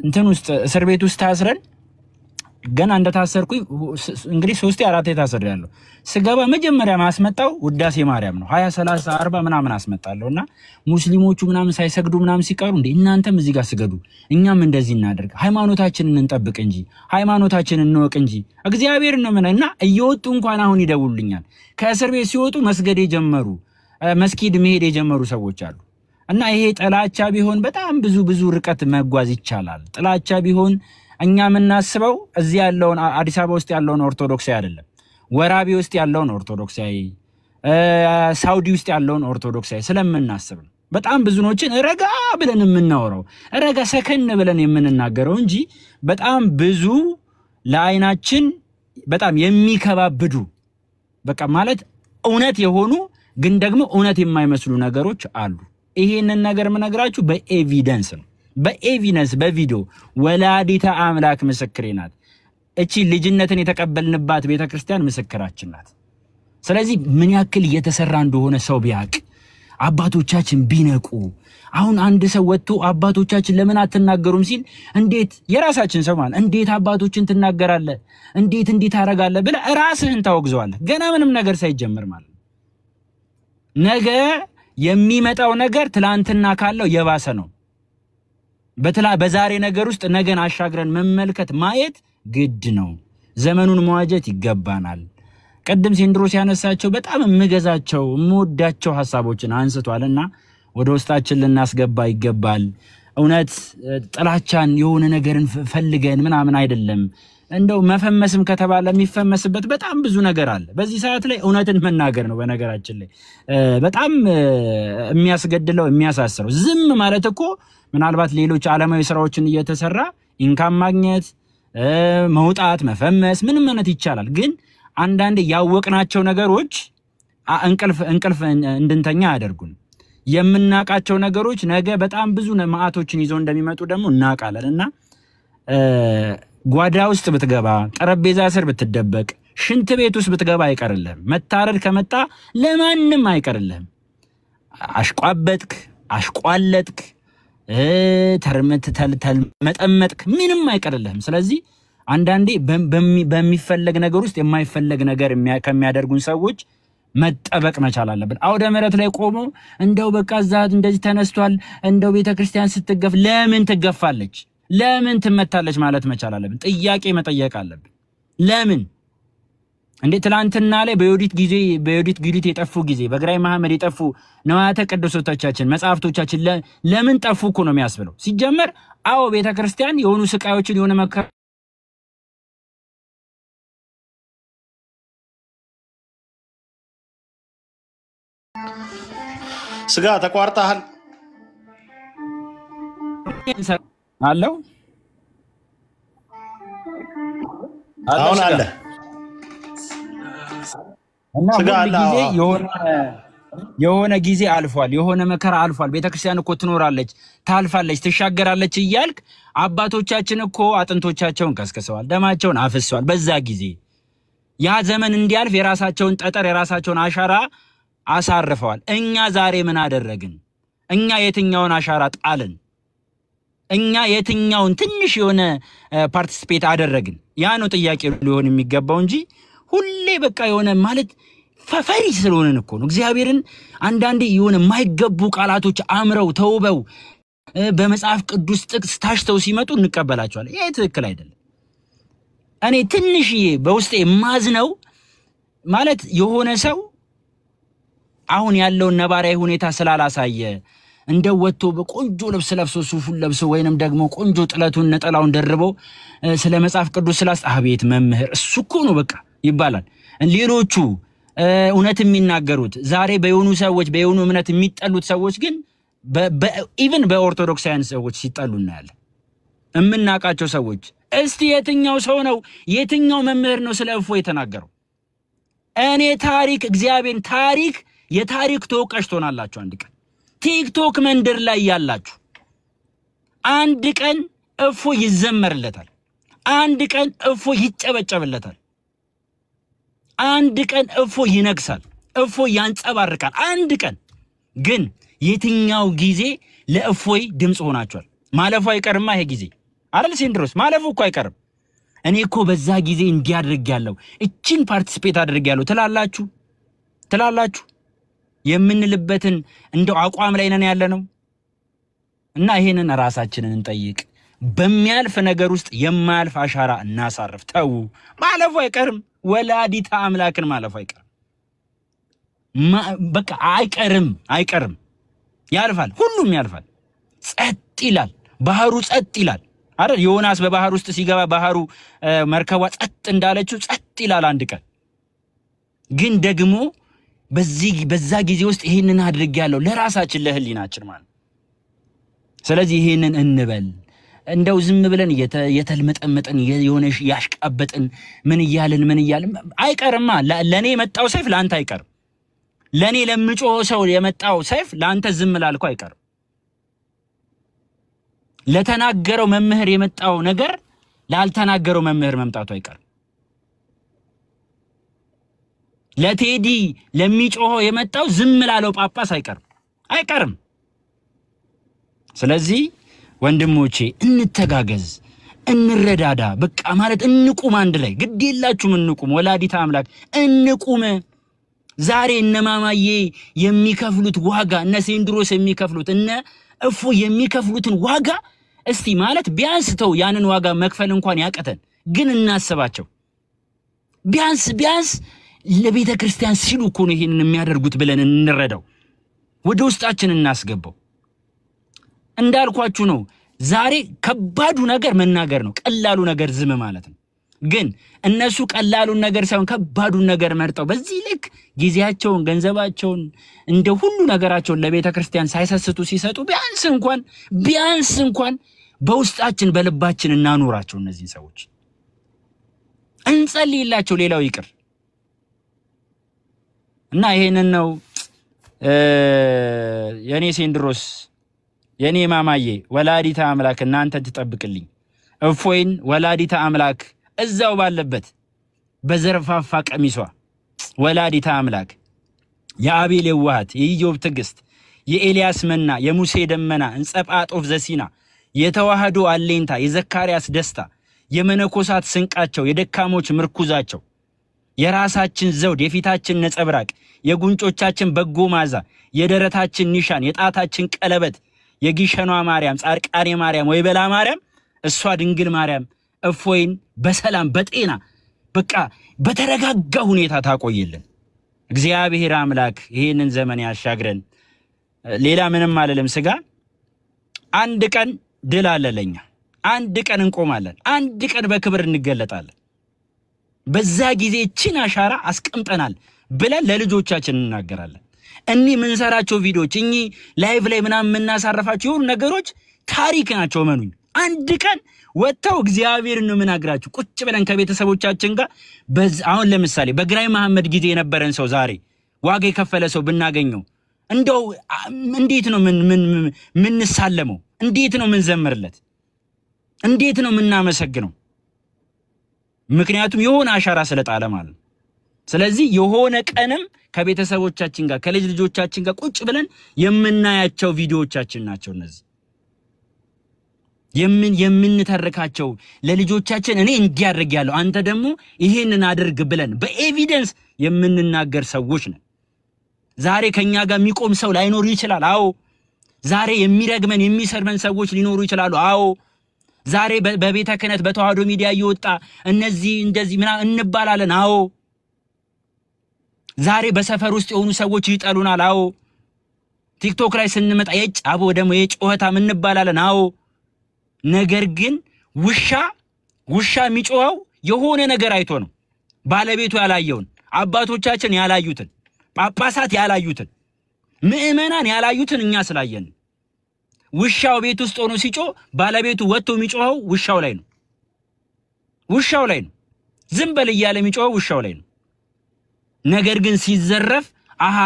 Speaker 7: እንትን ውስጥ እስር ቤት ውስጥ ታስረን ገና እንደታሰርኩኝ እንግዲህ 3 4 ታስሬያለሁ ስገባ መጀመሪያ ማስመጣው ውዳሴ ማርያም ነው 20 30 40 ምናምን አስመጣለውና ሙስሊሞቹ ምናምን ሳይሰግዱ ምናምን ሲቀሩ እንዴ እናንተም እዚህ ጋር ስገዱ እኛም እንደዚህ እናደርግ ሃይማኖታችንን እንጠብቅ እንጂ ሃይማኖታችንን እንወቅ እንጂ እግዚአብሔር ነው ምንና እየወጡ እንኳን አሁን ይደውልኛል ከእስር ቤት ሲወጡ መስገድ የጀመሩ መስጊድ መሄድ የጀመሩ ሰዎች አሉ እና ይሄ ጥላቻ ቢሆን በጣም ብዙ ርቀት መጓዝ ይቻላል ጥላቻ ቢሆን እኛ ምናስበው እዚህ ያለውን አዲስ አበባ ውስጥ ያለውን ኦርቶዶክሳዊ አይደለም ወራቢ ውስጥ ያለውን ኦርቶዶክሳዊ ሳውዲ ውስጥ ያለውን ኦርቶዶክሳዊ ስለምናስብ ነው በጣም ብዙኖችን ረጋ ብለን የምናወራው ረጋ ሰከን ብለን የምንናገረው እንጂ በጣም ብዙ ለአይናችን በጣም የሚከባብዱ በቃ ማለት እውነት የሆኑ ግን ደግሞ እውነት የማይመስሉ ነገሮች አሉ ይሄንን ነገር ምነግራችሁ በኤቪደንስ ነው በኤቪደንስ በቪዲዮ ወላዲተ አምላክ ምስክሬ ናት እቺ ልጅነትን የተቀበልንባት ቤተክርስቲያን ምስክራችን ናት ስለዚህ ምን ያክል እየተሰራ እንደሆነ ሰው ቢያቅ አባቶቻችን ቢነቁ አሁን አንድ ሰው ወጥቶ አባቶቻችን ለምን አትናገሩም ሲል እንዴት የራሳችን ሰው ማለት እንዴት አባቶችን ትናገራለህ እንዴት አረጋለህ ብለ ራስህን ታወግዘዋለህ ገና ምንም ነገር ሳይጀምር ማለት ነገ የሚመጣው ነገር ትላንትና ካለው የባሰ ነው። በዛሬ ነገር ውስጥ ነገን አሻግረን መመልከት ማየት ግድ ነው። ዘመኑን መዋጀት ይገባናል። ቀደም ሲንድሮስ ያነሳቸው በጣም ምገዛቸው ምወዳቸው ሐሳቦችን አንስቷልና ወደ ውስጣችን ልናስገባ ይገባል። እውነት ጥላቻን የሆነ ነገርን ፈልገን ምናምን አይደለም። እንደው መፈመስም ከተባለ የሚፈመስበት በጣም ብዙ ነገር አለ። በዚህ ሰዓት ላይ እውነትን መናገር ነው በነገራችን ላይ በጣም የሚያስገድለው የሚያሳስረው። ዝም ማለት እኮ ምናልባት ሌሎች ዓለማዊ ስራዎችን እየተሰራ ኢንካም ማግኘት መውጣት መፈመስ ምንም ማለት ይቻላል። ግን አንዳንድ ያወቅናቸው ነገሮች እንቅልፍ እንድንተኛ ያደርጉን። የምናቃቸው ነገሮች ነገ በጣም ብዙ ማአቶችን ይዘው እንደሚመጡ ደግሞ እናቃለንና ጓዳ ውስጥ ብትገባ ጠረጴዛ ስር ብትደበቅ ሽንት ቤት ውስጥ ብትገባ አይቀርልህም። መታረድ ከመጣ ለማንም አይቀርልህም። አሽቋበጥክ አሽቋለጥክ ተልመጠመጥክ ምንም አይቀርልህም። ስለዚህ አንዳንዴ በሚፈለግ ነገር ውስጥ የማይፈለግ ነገር ከሚያደርጉን ሰዎች መጠበቅ መቻል አለብን። አውደ ምሕረት ላይ ቆሞ እንደው በቃ ዛት እንደዚህ ተነስቷል እንደው ቤተክርስቲያን ስትገፍ ለምን ትገፋለች ለምን ትመታለች ማለት መቻል አለብን። ጥያቄ መጠየቅ አለብን። ለምን እንዴ ትላንትና ላይ በዮዲት ጊዜ የጠፉ ጊዜ በግራይ መሐመድ የጠፉ ነዋያተ ቅዱሳቶቻችን መጻሕፍቶቻችን ለምን ጠፉ እኮ ነው የሚያስብለው። ሲጀመር አዎ ቤተክርስቲያን የሆኑ ስቃዮችን የሆነ መከራ
Speaker 2: ስጋ ተቋርጣሃል
Speaker 7: አለው
Speaker 2: አሁን አለ
Speaker 7: እና ጊዜ የሆነ ጊዜ አልፏል የሆነ መከራ አልፏል። ቤተክርስቲያን እኮ ትኖራለች ታልፋለች ትሻገራለች እያልክ አባቶቻችን እኮ አጥንቶቻቸውን ከስከሰዋል ደማቸውን አፍሰዋል። በዛ ጊዜ ያ ዘመን እንዲያልፍ የራሳቸውን ጠጠር የራሳቸውን አሻራ አሳርፈዋል። እኛ ዛሬ ምን አደረግን? እኛ የትኛውን አሻራ ጣልን? እኛ የትኛውን ትንሽ የሆነ ፓርቲሲፔት አደረግን? ያ ነው ጥያቄው ሊሆን የሚገባው እንጂ ሁሌ በቃ የሆነ ማለት ፈፈሪ ስለሆነን እኮ ነው። እግዚአብሔርን አንዳንዴ የሆነ የማይገቡ ቃላቶች አምረው ተውበው በመጽሐፍ ቅዱስ ጥቅስ ታሽተው ሲመጡ እንቀበላቸዋለን። ይሄ ትክክል አይደለም። እኔ ትንሽዬ በውስጤ ማዝነው ማለት የሆነ ሰው አሁን ያለው ነባራዊ ሁኔታ ስላላሳየ እንደው ወጥቶ በቆንጆ ልብስ ለብሶ ሱፉን ለብሶ ወይንም ደግሞ ቆንጆ ጥለቱን ነጠላውን ደርቦ ስለ መጽሐፍ ቅዱስ አቤት መምህር እሱ እኮ ነው በቃ ይባላል። ሌሎቹ እውነት የሚናገሩት ዛሬ በየሆኑ ሰዎች በየሆኑ እምነት የሚጠሉት ሰዎች ግን ኢቭን በኦርቶዶክሳውያን ሰዎች ሲጠሉ እናያለን። እምናቃቸው ሰዎች እስቲ የትኛው ሰው ነው የትኛው መምህር ነው ስለ እፎይ የተናገረው? እኔ ታሪክ እግዚአብሔር ታሪክ የታሪክ ተወቃሽ ትሆናላችሁ። አንድ ቀን ቲክቶክ መንደር ላይ ያላችሁ አንድ ቀን እፎይ ይዘመርለታል። አንድ ቀን እፎይ ይጨበጨብለታል። አንድ ቀን እፎይ ይነግሳል። እፎይ ያንጸባርቃል። አንድ ቀን ግን የትኛው ጊዜ ለእፎይ ድምጽ ሆናችኋል? ማለፉ አይቀርማ ይሄ ጊዜ አይደል ሲንድሮስ? ማለፉ እኮ አይቀርም። እኔ እኮ በዛ ጊዜ እንዲያድርግ ያለው እቺን ፓርቲሲፔት አድርግ ያለው ትላላችሁ የምንልበትን እንደው አቋም ላይ ነን ያለነው እና ይሄንን ራሳችንን እንጠይቅ። በሚያልፍ ነገር ውስጥ የማያልፍ አሻራ እናሳርፍ። ተው ማለፉ አይቀርም። ወላዲተ አምላክን ማለፉ አይቀርም። በቃ አይቀርም። ያልፋል። ሁሉም ያልፋል። ጸጥ ይላል። ባህሩ ጸጥ ይላል አይደል? ዮናስ በባህር ውስጥ ሲገባ ባህሩ መርከቧ ጸጥ እንዳለችው ጸጥ ይላል አንድ ቀን። ግን ደግሞ በዛ ጊዜ ውስጥ ይሄንን አድርግ ያለው ለራሳችን ለህሊናችን ማለት። ስለዚህ ይሄንን እንበል። እንደው ዝም ብለን የተልመጠመጠን የሆነሽ ያሽቃበጥን ምን ይያልን አይቀርማ። ለኔ የመጣው ሰይፍ ላንተ አይቀርም። ለኔ ለምጮህ ሰው የመጣው ሰይፍ ላንተ ዝም ላልኩ አይቀርም። ለተናገረው መምህር የመጣው ነገር ላልተናገረው መምህር መምጣቱ አይቀርም። ለቴዲ ለሚጮህ የመጣው ዝም ላለው ጳጳስ አይቀርም። ስለዚህ ወንድሞቼ እንተጋገዝ፣ እንረዳዳ። በቃ ማለት እንቁም አንድ ላይ ግድ የላችሁም እንቁም። ወላዲተ አምላክ እንቁም። ዛሬ እነ ማማዬ የሚከፍሉት ዋጋ እነ ሴንድሮስ የሚከፍሉት እነ እፎ የሚከፍሉትን ዋጋ እስቲ ማለት ቢያንስ ተው ያንን ዋጋ መክፈል እንኳን ያቀተን ግን እናስባቸው ቢያንስ ለቤተ ክርስቲያን ሲሉ እኮ ነው ይሄንን የሚያደርጉት ብለን እንረዳው ወደ ውስጣችን እናስገባው እንዳልኳችሁ ነው ዛሬ ከባዱ ነገር መናገር ነው ቀላሉ ነገር ዝም ማለት ነው ግን እነሱ ቀላሉን ነገር ሳይሆን ከባዱን ነገር መርጠው በዚህ ልክ ጊዜያቸውን ገንዘባቸውን እንደ ሁሉ ነገራቸውን ለቤተ ክርስቲያን ሳይሰስቱ ሲሰጡ ቢያንስ እንኳን በውስጣችን በልባችን እናኖራቸው እነዚህ ሰዎች እንጸልይላቸው ሌላው ይቅር እና ይሄንን ነው የኔ ሴንድሮስ የኔ ማማዬ ወላዲታ አምላክ እናንተ ትጠብቅልኝ እፎይን ወላዲታ አምላክ እዛው ባለበት በዘርፋፋ ቀሚሷ ወላዲታ አምላክ የአቤል የዋሃት የኢዮብ ትግስት የኤልያስ መና የሙሴ ደመና እንጸጳጦፍ ዘሲና የተዋህዶ አሌንታ የዘካርያስ ደስታ የመነኮሳት ስንቃቸው የደካሞች ምርኩዛቸው የራሳችን ዘውድ የፊታችን ነጸብራቅ የጉንጮቻችን በጎ ማዛ የደረታችን ኒሻን የጣታችን ቀለበት የጊሸኗ ማርያም ጻርቃኔ ማርያም ወይበላ ማርያም እሷ ድንግል ማርያም እፎይን በሰላም በጤና በቃ በተረጋጋ ሁኔታ ታቆይልን እግዚአብሔር አምላክ ይሄንን ዘመን ያሻግረን ሌላ ምንም አለለም ስጋ አንድ ቀን ድል አለለኛ አንድ ቀን እንቆማለን አንድ ቀን በክብር እንገለጣለን በዛ ጊዜ ቺን አሻራ አስቀምጠናል ብለን ለልጆቻችን እናገራለን እኒ ምን ሰራቸው ቪዲዮዎች እኒ ላይቭ ላይ ምናምን እናሳረፋቸው ነገሮች ታሪክ ናቸው መኑኝ አንድ ቀን ወጣው እግዚአብሔር ነው ምናግራችሁ ቁጭ ብለን ከቤተሰቦቻችን ጋር አሁን ለምሳሌ በግራይ መሐመድ ጊዜ የነበረን ሰው ዛሬ ዋጋ የከፈለ ሰው ብናገኘው እንደው እንዴት ነው ምን እንሳለመው እንዴት ነው ምን ዘምርለት እንዴት ነው ምናመሰግነው ምክንያቱም የሆነ አሻራ ስለጣለ ማለት ስለዚህ የሆነ ቀንም ከቤተሰቦቻችን ጋር ከልጅ ልጆቻችን ጋር ቁጭ ብለን የምናያቸው ቪዲዮዎቻችን ናቸው እነዚህ የምንተርካቸው ለልጆቻችን እኔ እንዲያደርግ ያለው አንተ ደግሞ ይሄንን አድርግ ብለን በኤቪደንስ የምንናገር ሰዎች ነን ዛሬ ከኛ ጋር የሚቆም ሰው ላይኖር ይችላል አዎ ዛሬ የሚረግመን የሚሰርመን ሰዎች ሊኖሩ ይችላሉ አዎ ዛሬ በቤተ ክህነት በተዋህዶ ሚዲያ እየወጣ እነዚህ እንደዚህ ምናምን እንባላለን አዎ ዛሬ በሰፈር ውስጥ የሆኑ ሰዎች ይጠሉናል አዎ ቲክቶክ ላይ ስንመጣ አቦ ደግሞ የጮህታም እንባላለን አዎ ነገር ግን ውሻ የሚጮኸው የሆነ ነገር አይቶ ነው ባለቤቱ ያላየውን አባቶቻችን ያላዩትን ጳጳሳት ያላዩትን ምእመናን ያላዩትን እኛ ስላየን ውሻው ቤት ውስጥ ሆኖ ሲጮህ ባለቤቱ ወጥቶ የሚጮኸው ውሻው ላይ ነው ዝም በል እያለ የሚጮኸው ውሻው ላይ ነው ነገር ግን ሲዘረፍ አሃ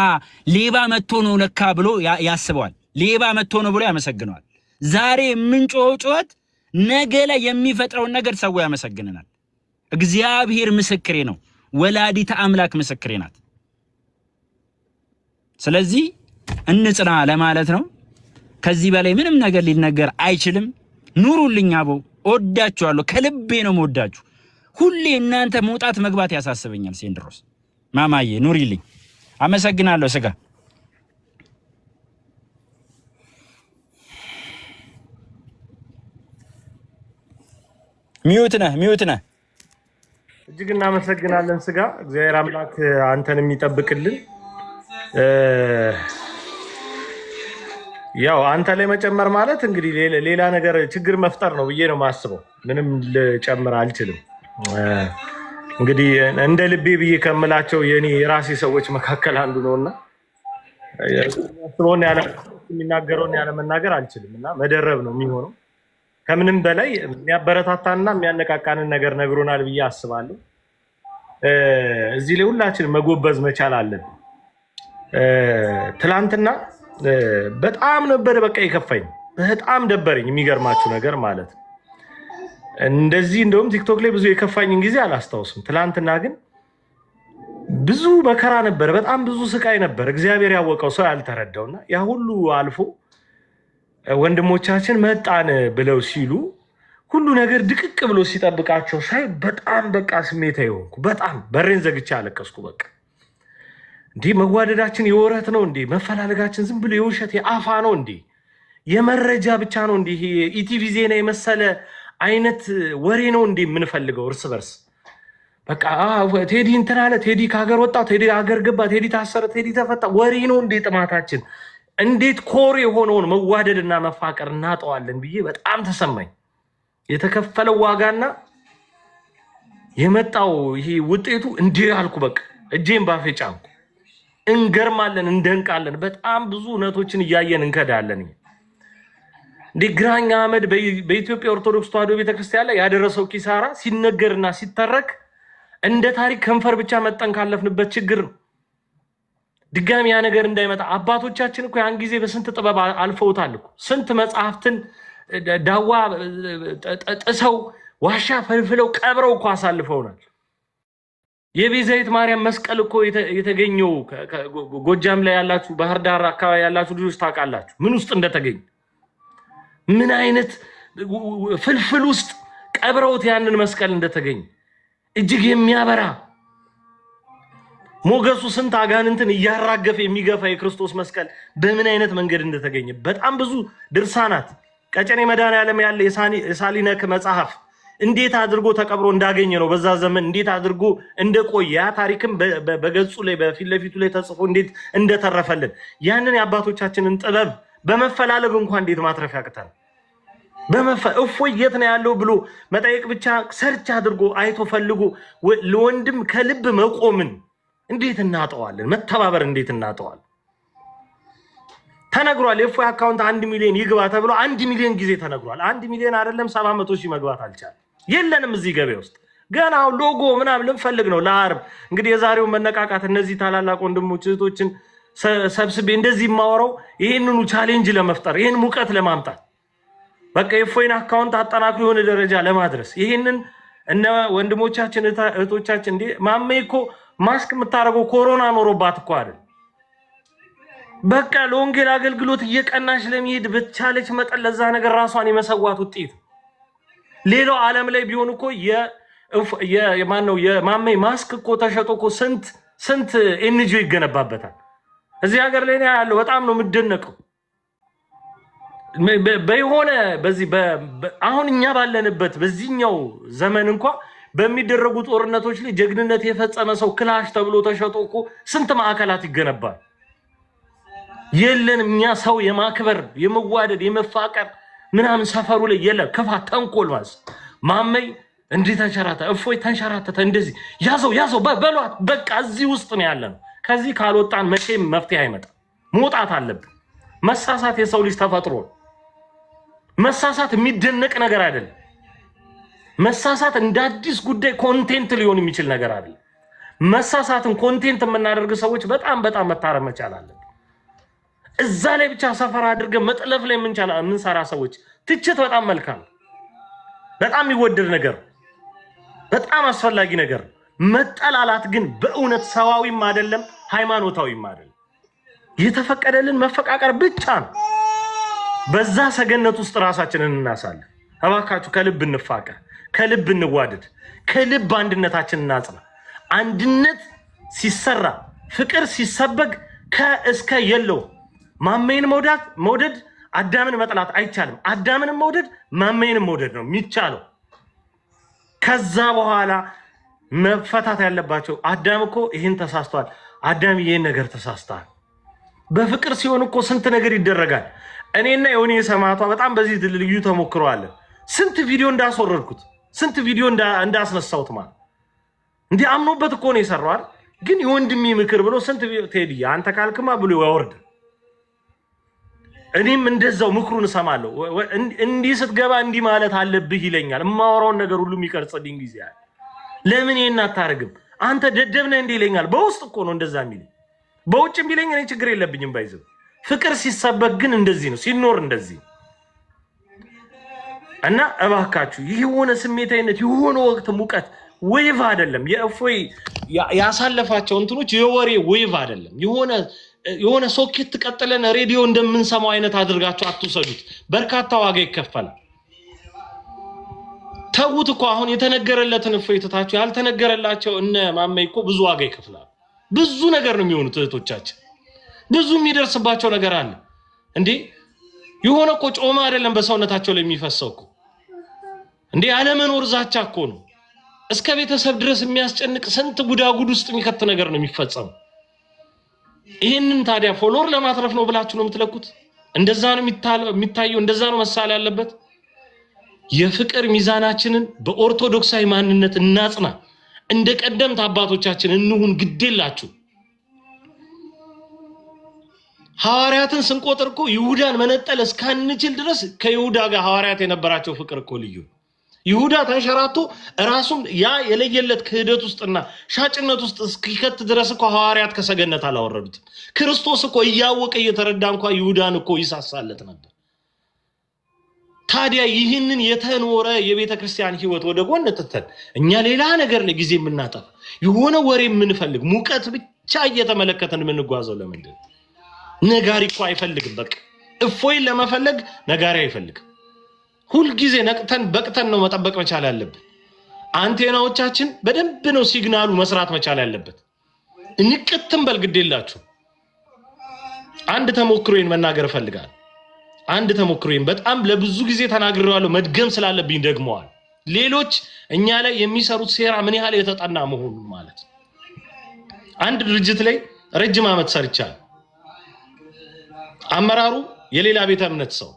Speaker 7: ሌባ መጥቶ ነው ለካ ብሎ ያስበዋል ሌባ መጥቶ ነው ብሎ ያመሰግነዋል ዛሬ ምንጮው ጮት ነገ ላይ የሚፈጥረው ነገር ሰው ያመሰግነናል እግዚአብሔር ምስክሬ ነው ወላዲተ አምላክ ምስክሬ ናት ስለዚህ እንጽና ለማለት ነው ከዚህ በላይ ምንም ነገር ሊነገር አይችልም ኑሩልኝ አቦ ወዳችኋለሁ ከልቤ ነው ወዳችሁ ሁሌ እናንተ መውጣት መግባት ያሳስበኛል ሴንድሮስ ማማዬ ኑሪልኝ አመሰግናለሁ ስጋ ሚዩት ነህ
Speaker 2: እጅግ እናመሰግናለን ስጋ እግዚአብሔር አምላክ አንተን የሚጠብቅልን ያው አንተ ላይ መጨመር ማለት እንግዲህ ሌላ ነገር ችግር መፍጠር ነው ብዬ ነው ማስበው ምንም ልጨምር አልችልም እንግዲህ እንደ ልቤ ብዬ ከመላቸው የኔ ራሴ ሰዎች መካከል አንዱ ነውና ስለሆነ ያለ የሚናገረውን ያለ መናገር አልችልምና መደረብ ነው የሚሆነው ከምንም በላይ የሚያበረታታና የሚያነቃቃንን ነገር ነግሮናል ብዬ አስባለሁ እዚህ ላይ ሁላችን መጎበዝ መቻል አለብን ትላንትና በጣም ነበር በቃ ይከፋኝ በጣም ደበረኝ የሚገርማችሁ ነገር ማለት እንደዚህ እንደውም ቲክቶክ ላይ ብዙ የከፋኝን ጊዜ አላስታውስም ትላንትና ግን ብዙ መከራ ነበር በጣም ብዙ ስቃይ ነበር እግዚአብሔር ያወቀው ሰው ያልተረዳውና ያ ሁሉ አልፎ ወንድሞቻችን መጣን ብለው ሲሉ ሁሉ ነገር ድቅቅ ብሎ ሲጠብቃቸው ሳይ በጣም በቃ ስሜታዊ ሆንኩ በጣም በሬን ዘግቼ አለቀስኩ በቃ እንዴ መዋደዳችን የወረት ነው እንዴ? መፈላለጋችን ዝም ብሎ የውሸት የአፋ ነው እንዴ? የመረጃ ብቻ ነው እንዴ? ኢቲቪ ዜና የመሰለ አይነት ወሬ ነው እንዴ የምንፈልገው እርስ በርስ? በቃ ቴዲ እንትን አለ፣ ቴዲ ከሀገር ወጣ፣ ቴዲ ሀገር ገባ፣ ቴዲ ታሰረ፣ ቴዲ ተፈታ፣ ወሬ ነው እንዴ ጥማታችን? እንዴት ኮር የሆነውን መዋደድና መፋቀር እናጠዋለን ብዬ በጣም ተሰማኝ። የተከፈለው ዋጋና የመጣው ይሄ ውጤቱ እንዴ አልኩ። በቃ እጄን ባፌ ጫንኩ። እንገርማለን፣ እንደንቃለን። በጣም ብዙ እውነቶችን እያየን እንከዳለን። እንዴ ግራኝ አህመድ በኢትዮጵያ ኦርቶዶክስ ተዋሕዶ ቤተክርስቲያን ላይ ያደረሰው ኪሳራ ሲነገርና ሲተረክ እንደ ታሪክ ከንፈር ብቻ መጠን ካለፍንበት ችግር ነው። ድጋሚ ያ ነገር እንዳይመጣ አባቶቻችን እኮ ያን ጊዜ በስንት ጥበብ አልፈውታል እኮ። ስንት መጽሐፍትን ዳዋ ጥሰው ዋሻ ፈልፍለው ቀብረው እኮ አሳልፈውናል። የቤዛዊት ማርያም መስቀል እኮ የተገኘው ጎጃም ላይ ያላችሁ ባህር ዳር አካባቢ ያላችሁ ልጆች ታውቃላችሁ ምን ውስጥ እንደተገኘ። ምን አይነት ፍልፍል ውስጥ ቀብረውት ያንን መስቀል እንደተገኘ እጅግ የሚያበራ ሞገሱ ስንት አጋንንትን እያራገፈ የሚገፋ የክርስቶስ መስቀል በምን አይነት መንገድ እንደተገኘ በጣም ብዙ ድርሳናት ቀጨኔ መድኃኔዓለም ያለ የሳሊነክ መጽሐፍ እንዴት አድርጎ ተቀብሮ እንዳገኘ ነው። በዛ ዘመን እንዴት አድርጎ እንደቆየ ያ ታሪክም በገጹ ላይ በፊት ለፊቱ ላይ ተጽፎ እንዴት እንደተረፈልን ያንን የአባቶቻችንን ጥበብ በመፈላለግ እንኳን እንዴት ማትረፍ ያቅታል። እፎይ የት ነው ያለው ብሎ መጠየቅ ብቻ ሰርች አድርጎ አይቶ ፈልጎ ለወንድም ከልብ መቆምን እንዴት እናጠዋለን? መተባበር እንዴት እናጠዋለን? ተነግሯል። የእፎይ አካውንት 1 ሚሊዮን ይግባ ተብሎ 1 ሚሊዮን ጊዜ ተነግሯል። 1 ሚሊዮን አይደለም 700,000 መግባት አልቻለም። የለንም እዚህ ገበያ ውስጥ ገና ሎጎ ምናምን ልንፈልግ ነው ለአርብ። እንግዲህ የዛሬው መነቃቃት እነዚህ ታላላቅ ወንድሞች እህቶችን ሰብስቤ እንደዚህ ማወራው ይሄንኑ ቻሌንጅ ለመፍጠር ይሄን ሙቀት ለማምጣት በቃ የእፎይን አካውንት አጠናክሮ የሆነ ደረጃ ለማድረስ ይሄንን እነ ወንድሞቻችን እህቶቻችን እንዴ ማሜ እኮ ማስክ የምታረገው ኮሮና ኖሮባት እኮ አይደል? በቃ ለወንጌል አገልግሎት እየቀናሽ ለሚሄድ በቻለች መጠን ለዛ ነገር ራሷን የመሰዋት ውጤት። ሌላው ዓለም ላይ ቢሆን እኮ የማነው የማሜ ማስክ እኮ ተሸጦ እኮ ስንት ኤንጂኦ ይገነባበታል። እዚህ ሀገር ላይ ነው ያለው። በጣም ነው የምደነቀው። በይሆነ በዚህ አሁን እኛ ባለንበት በዚህኛው ዘመን እንኳን በሚደረጉ ጦርነቶች ላይ ጀግንነት የፈጸመ ሰው ክላሽ ተብሎ ተሸጦ እኮ ስንት ማዕከላት ይገነባል። የለንም እኛ ሰው የማክበር የመዋደድ የመፋቀር ምናምን ሰፈሩ ላይ የለም። ክፋት ተንኮል ማለት ማመይ እንዴት ተንሸራተ እፎይ ተንሸራተተ እንደዚህ ያዘው በሏት በቃ እዚህ ውስጥ ነው ያለነው። ከዚህ ካልወጣን መቼም መፍትሄ አይመጣም። መውጣት አለብን። መሳሳት የሰው ልጅ ተፈጥሮ መሳሳት የሚደነቅ ነገር አይደለም። መሳሳት እንደ አዲስ ጉዳይ ኮንቴንት ሊሆን የሚችል ነገር አይደለም። መሳሳትን ኮንቴንት የምናደርግ ሰዎች በጣም መታረም መቻል አለብን። እዛ ላይ ብቻ ሰፈር አድርገን መጥለፍ ላይ የምንሰራ ሰዎች ትችት በጣም መልካም በጣም የሚወደድ ነገር በጣም አስፈላጊ ነገር። መጠላላት ግን በእውነት ሰዋዊም አይደለም ሃይማኖታዊም አይደለም። የተፈቀደልን መፈቃቀር ብቻ ነው። በዛ ሰገነት ውስጥ ራሳችንን እናሳለን። እባካችሁ ከልብ እንፋቀር፣ ከልብ እንዋደድ፣ ከልብ አንድነታችንን እናጽና። አንድነት ሲሰራ ፍቅር ሲሰበግ ከእስከ የለው ማመይን መውደድ አዳምን መጥላት አይቻልም። አዳምንም መውደድ ማመይንም መውደድ ነው የሚቻለው። ከዛ በኋላ መፈታት ያለባቸው አዳም እኮ ይሄን ተሳስቷል፣ አዳም ይሄን ነገር ተሳስቷል። በፍቅር ሲሆን እኮ ስንት ነገር ይደረጋል። እኔና የሆነ የሰማቷ በጣም በዚህ ልዩ ተሞክሯል። ስንት ቪዲዮ እንዳስወረድኩት ስንት ቪዲዮ እንዳስነሳውት ማለት እንዴ አምኖበት እኮ ነው የሰራው። ግን የወንድሜ ምክር ብሎ ስንት ቴዲ አንተ ካልክማ ብሎ ያወርድ። እኔም እንደዛው ምክሩን እሰማለሁ። እንዲህ ስትገባ እንዲህ ማለት አለብህ ይለኛል። የማወራውን ነገር ሁሉ የሚቀርጽልኝ ጊዜ አለ። ለምን ይሄን አታረግም አንተ ደደብ ነህ እንዴ ይለኛል። በውስጥ እኮ ነው እንደዛ የሚለኝ። በውጭም ቢለኝ እኔ ችግር የለብኝም ባይዘው። ፍቅር ሲሰበክ ግን እንደዚህ ነው ሲኖር እንደዚህ እና እባካችሁ የሆነ ስሜታዊነት የሆነ ወቅት ሙቀት ዌቭ አይደለም። የእፎይ ያሳለፋቸው እንትኖች የወሬ ዌቭ አይደለም። የሆነ ሶኬት ቀጥለን ሬዲዮ እንደምንሰማው አይነት አድርጋችሁ አትውሰዱት። በርካታ ዋጋ ይከፈላል። ተውት እኮ አሁን የተነገረለትን እፎይ ተታችሁ ያልተነገረላቸው እነ ማመይ እኮ ብዙ ዋጋ ይከፍላል። ብዙ ነገር ነው የሚሆኑት እህቶቻችን ብዙ የሚደርስባቸው ነገር አለ እንዴ የሆነ እኮ ጮማ አይደለም በሰውነታቸው ላይ የሚፈሰው እኮ እንዴ አለመኖር ዛቻ እኮ ነው እስከ ቤተሰብ ድረስ የሚያስጨንቅ ስንት ጉዳጉድ ውስጥ የሚከት ነገር ነው የሚፈጸመው ይሄንን ታዲያ ፎሎወር ለማትረፍ ነው ብላችሁ ነው የምትለኩት እንደዛ ነው የሚታየው እንደዛ ነው መሳል ያለበት የፍቅር ሚዛናችንን በኦርቶዶክሳዊ ማንነት እናጽና እንደ ቀደምት አባቶቻችን እንሁን ግዴላችሁ ሐዋርያትን ስንቆጥር እኮ ይሁዳን መነጠል እስካንችል ድረስ ከይሁዳ ጋር ሐዋርያት የነበራቸው ፍቅር እኮ ልዩ ይሁዳ ተንሸራቶ ራሱን ያ የለየለት ክህደት ውስጥና ሻጭነት ውስጥ እስኪከት ድረስ እኮ ሐዋርያት ከሰገነት አላወረዱት ክርስቶስ እኮ ያወቀ እየተረዳ እንኳን ይሁዳን እኮ ይሳሳለት ነበር ታዲያ ይህንን የተኖረ የቤተ ክርስቲያን ህይወት ወደ ጎን ተተን እኛ ሌላ ነገር ለጊዜ የምናጠፋ የሆነ ወሬ የምንፈልግ ሙቀት ብቻ እየተመለከተን የምንጓዘው ለምንድን ነጋሪ እኮ አይፈልግም በቃ እፎይ ለመፈለግ ነጋሪ አይፈልግም ሁሉ ጊዜ ነቅተን በቅተን ነው መጠበቅ መቻል ያለበት አንቴናዎቻችን በደንብ ነው ሲግናሉ መስራት መቻል ያለበት እንቅጥም በልግዴላችሁ አንድ ተሞክሮዬን መናገር ፈልጋለሁ አንድ ተሞክሮዬን በጣም ለብዙ ጊዜ ተናግሬዋለሁ መድገም ስላለብኝ ደግመዋል ሌሎች እኛ ላይ የሚሰሩት ሴራ ምን ያህል የተጠና መሆኑን ማለት አንድ ድርጅት ላይ ረጅም አመት ሰርቻለሁ አመራሩ የሌላ ቤተ እምነት ሰው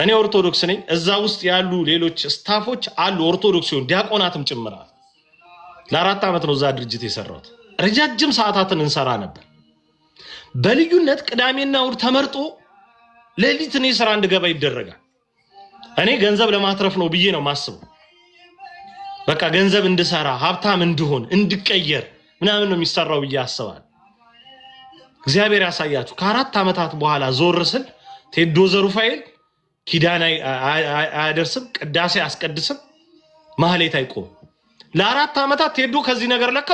Speaker 2: እኔ ኦርቶዶክስ ነኝ እዛ ውስጥ ያሉ ሌሎች ስታፎች አሉ ኦርቶዶክስ ይሁን ዲያቆናትም ጭምራል ለአራት አመት ነው እዛ ድርጅት የሰራሁት ረጃጅም ሰዓታትን እንሰራ ነበር በልዩነት ቅዳሜና እሁድ ተመርጦ ለሊት እኔ ስራ እንድገባ ይደረጋል እኔ ገንዘብ ለማትረፍ ነው ብዬ ነው ማስበው በቃ ገንዘብ እንድሰራ ሀብታም እንድሆን እንድቀየር ምናምን ነው የሚሰራው ብዬ አስባለሁ እግዚአብሔር ያሳያችሁ ከአራት አመታት በኋላ ዞር ስል ቴዶ ዘሩፋኤል ኪዳና አያደርስም ቅዳሴ አስቀድስም ማህሌት አይቆም ለአራት አመታት ቴዶ ከዚህ ነገር ለካ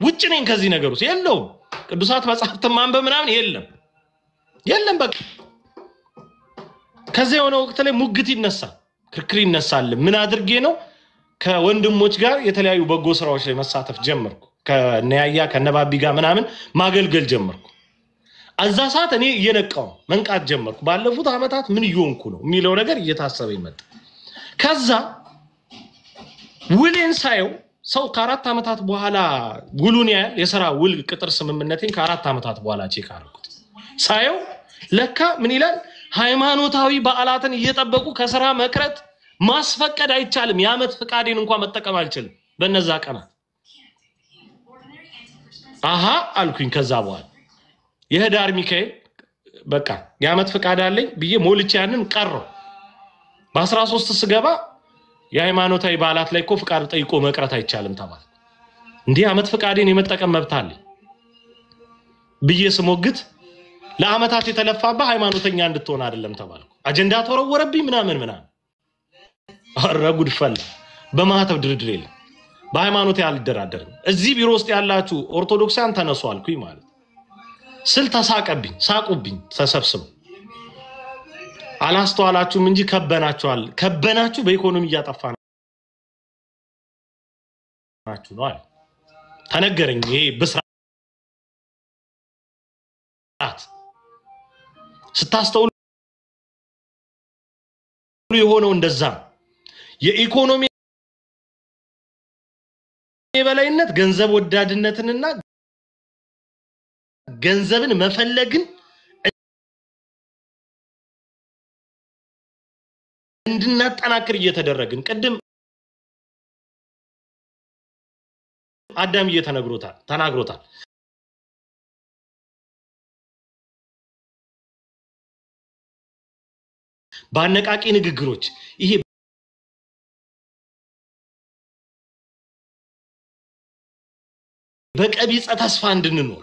Speaker 2: ውጭ ነኝ ከዚህ ነገር ውስጥ የለውም ቅዱሳት መጻሕፍት ማንበብ ምናምን የለም በቃ ከዚህ የሆነ ወቅት ላይ ሙግት ይነሳል ክርክር ይነሳል ምን አድርጌ ነው ከወንድሞች ጋር የተለያዩ በጎ ስራዎች ላይ መሳተፍ ጀመርኩ ከነያያ ከነባቢ ጋር ምናምን ማገልገል ጀመርኩ አዛ ሰዓት እኔ እየነቃው መንቃት ጀመርኩ ባለፉት አመታት ምን ይሆንኩ ነው የሚለው ነገር እየታሰበ ይመጣ ከዛ ውሌን ሳየው ሰው ከአራት አመታት በኋላ ውሉን ያያል የሥራ ውል ቅጥር ስምምነቴን ከአራት አመታት በኋላ ቼክ አደረኩት ሳየው ለካ ምን ይላል ሃይማኖታዊ በዓላትን እየጠበቁ ከሥራ መቅረት ማስፈቀድ አይቻልም ያመት ፍቃዴን እንኳን መጠቀም አልችልም በእነዛ ቀናት አሃ አልኩኝ ከዛ በኋላ የህዳር ሚካኤል በቃ ያመት ፍቃድ አለኝ ብዬ ሞልቼ ያንን ቀረው በ13 ስገባ የሃይማኖታዊ በዓላት ላይ እኮ ፍቃድ ጠይቆ መቅረት አይቻልም ተባለ እንዴ ያመት ፍቃዴን የመጠቀም መብት አለኝ ብዬ ስሞግት ለአመታት የተለፋባ ሃይማኖተኛ እንድትሆን አይደለም ተባልኩ አጀንዳ ተወረወረብኝ ምናምን አረጉድ ፈል በማህተብ ድርድር የለም በሃይማኖት ያልደራደርም እዚህ ቢሮ ውስጥ ያላችሁ ኦርቶዶክሳን ተነሱ አልኩኝ ማለት ስል ተሳቀብኝ ሳቁብኝ ተሰብስበው አላስተዋላችሁም እንጂ ከበናችሁ በኢኮኖሚ ያጠፋናችሁ ነው አለ ተነገረኝ ይሄ ብስራት ስታስተውሉ የሆነው እንደዛ የኢኮኖሚ የበላይነት ገንዘብ ወዳድነትንና ገንዘብን መፈለግን እንድናጠናክር እየተደረግን ቀደም አዳም ተናግሮታል ባነቃቂ ንግግሮች ይሄ በቀቢጸ ተስፋ እንድንኖር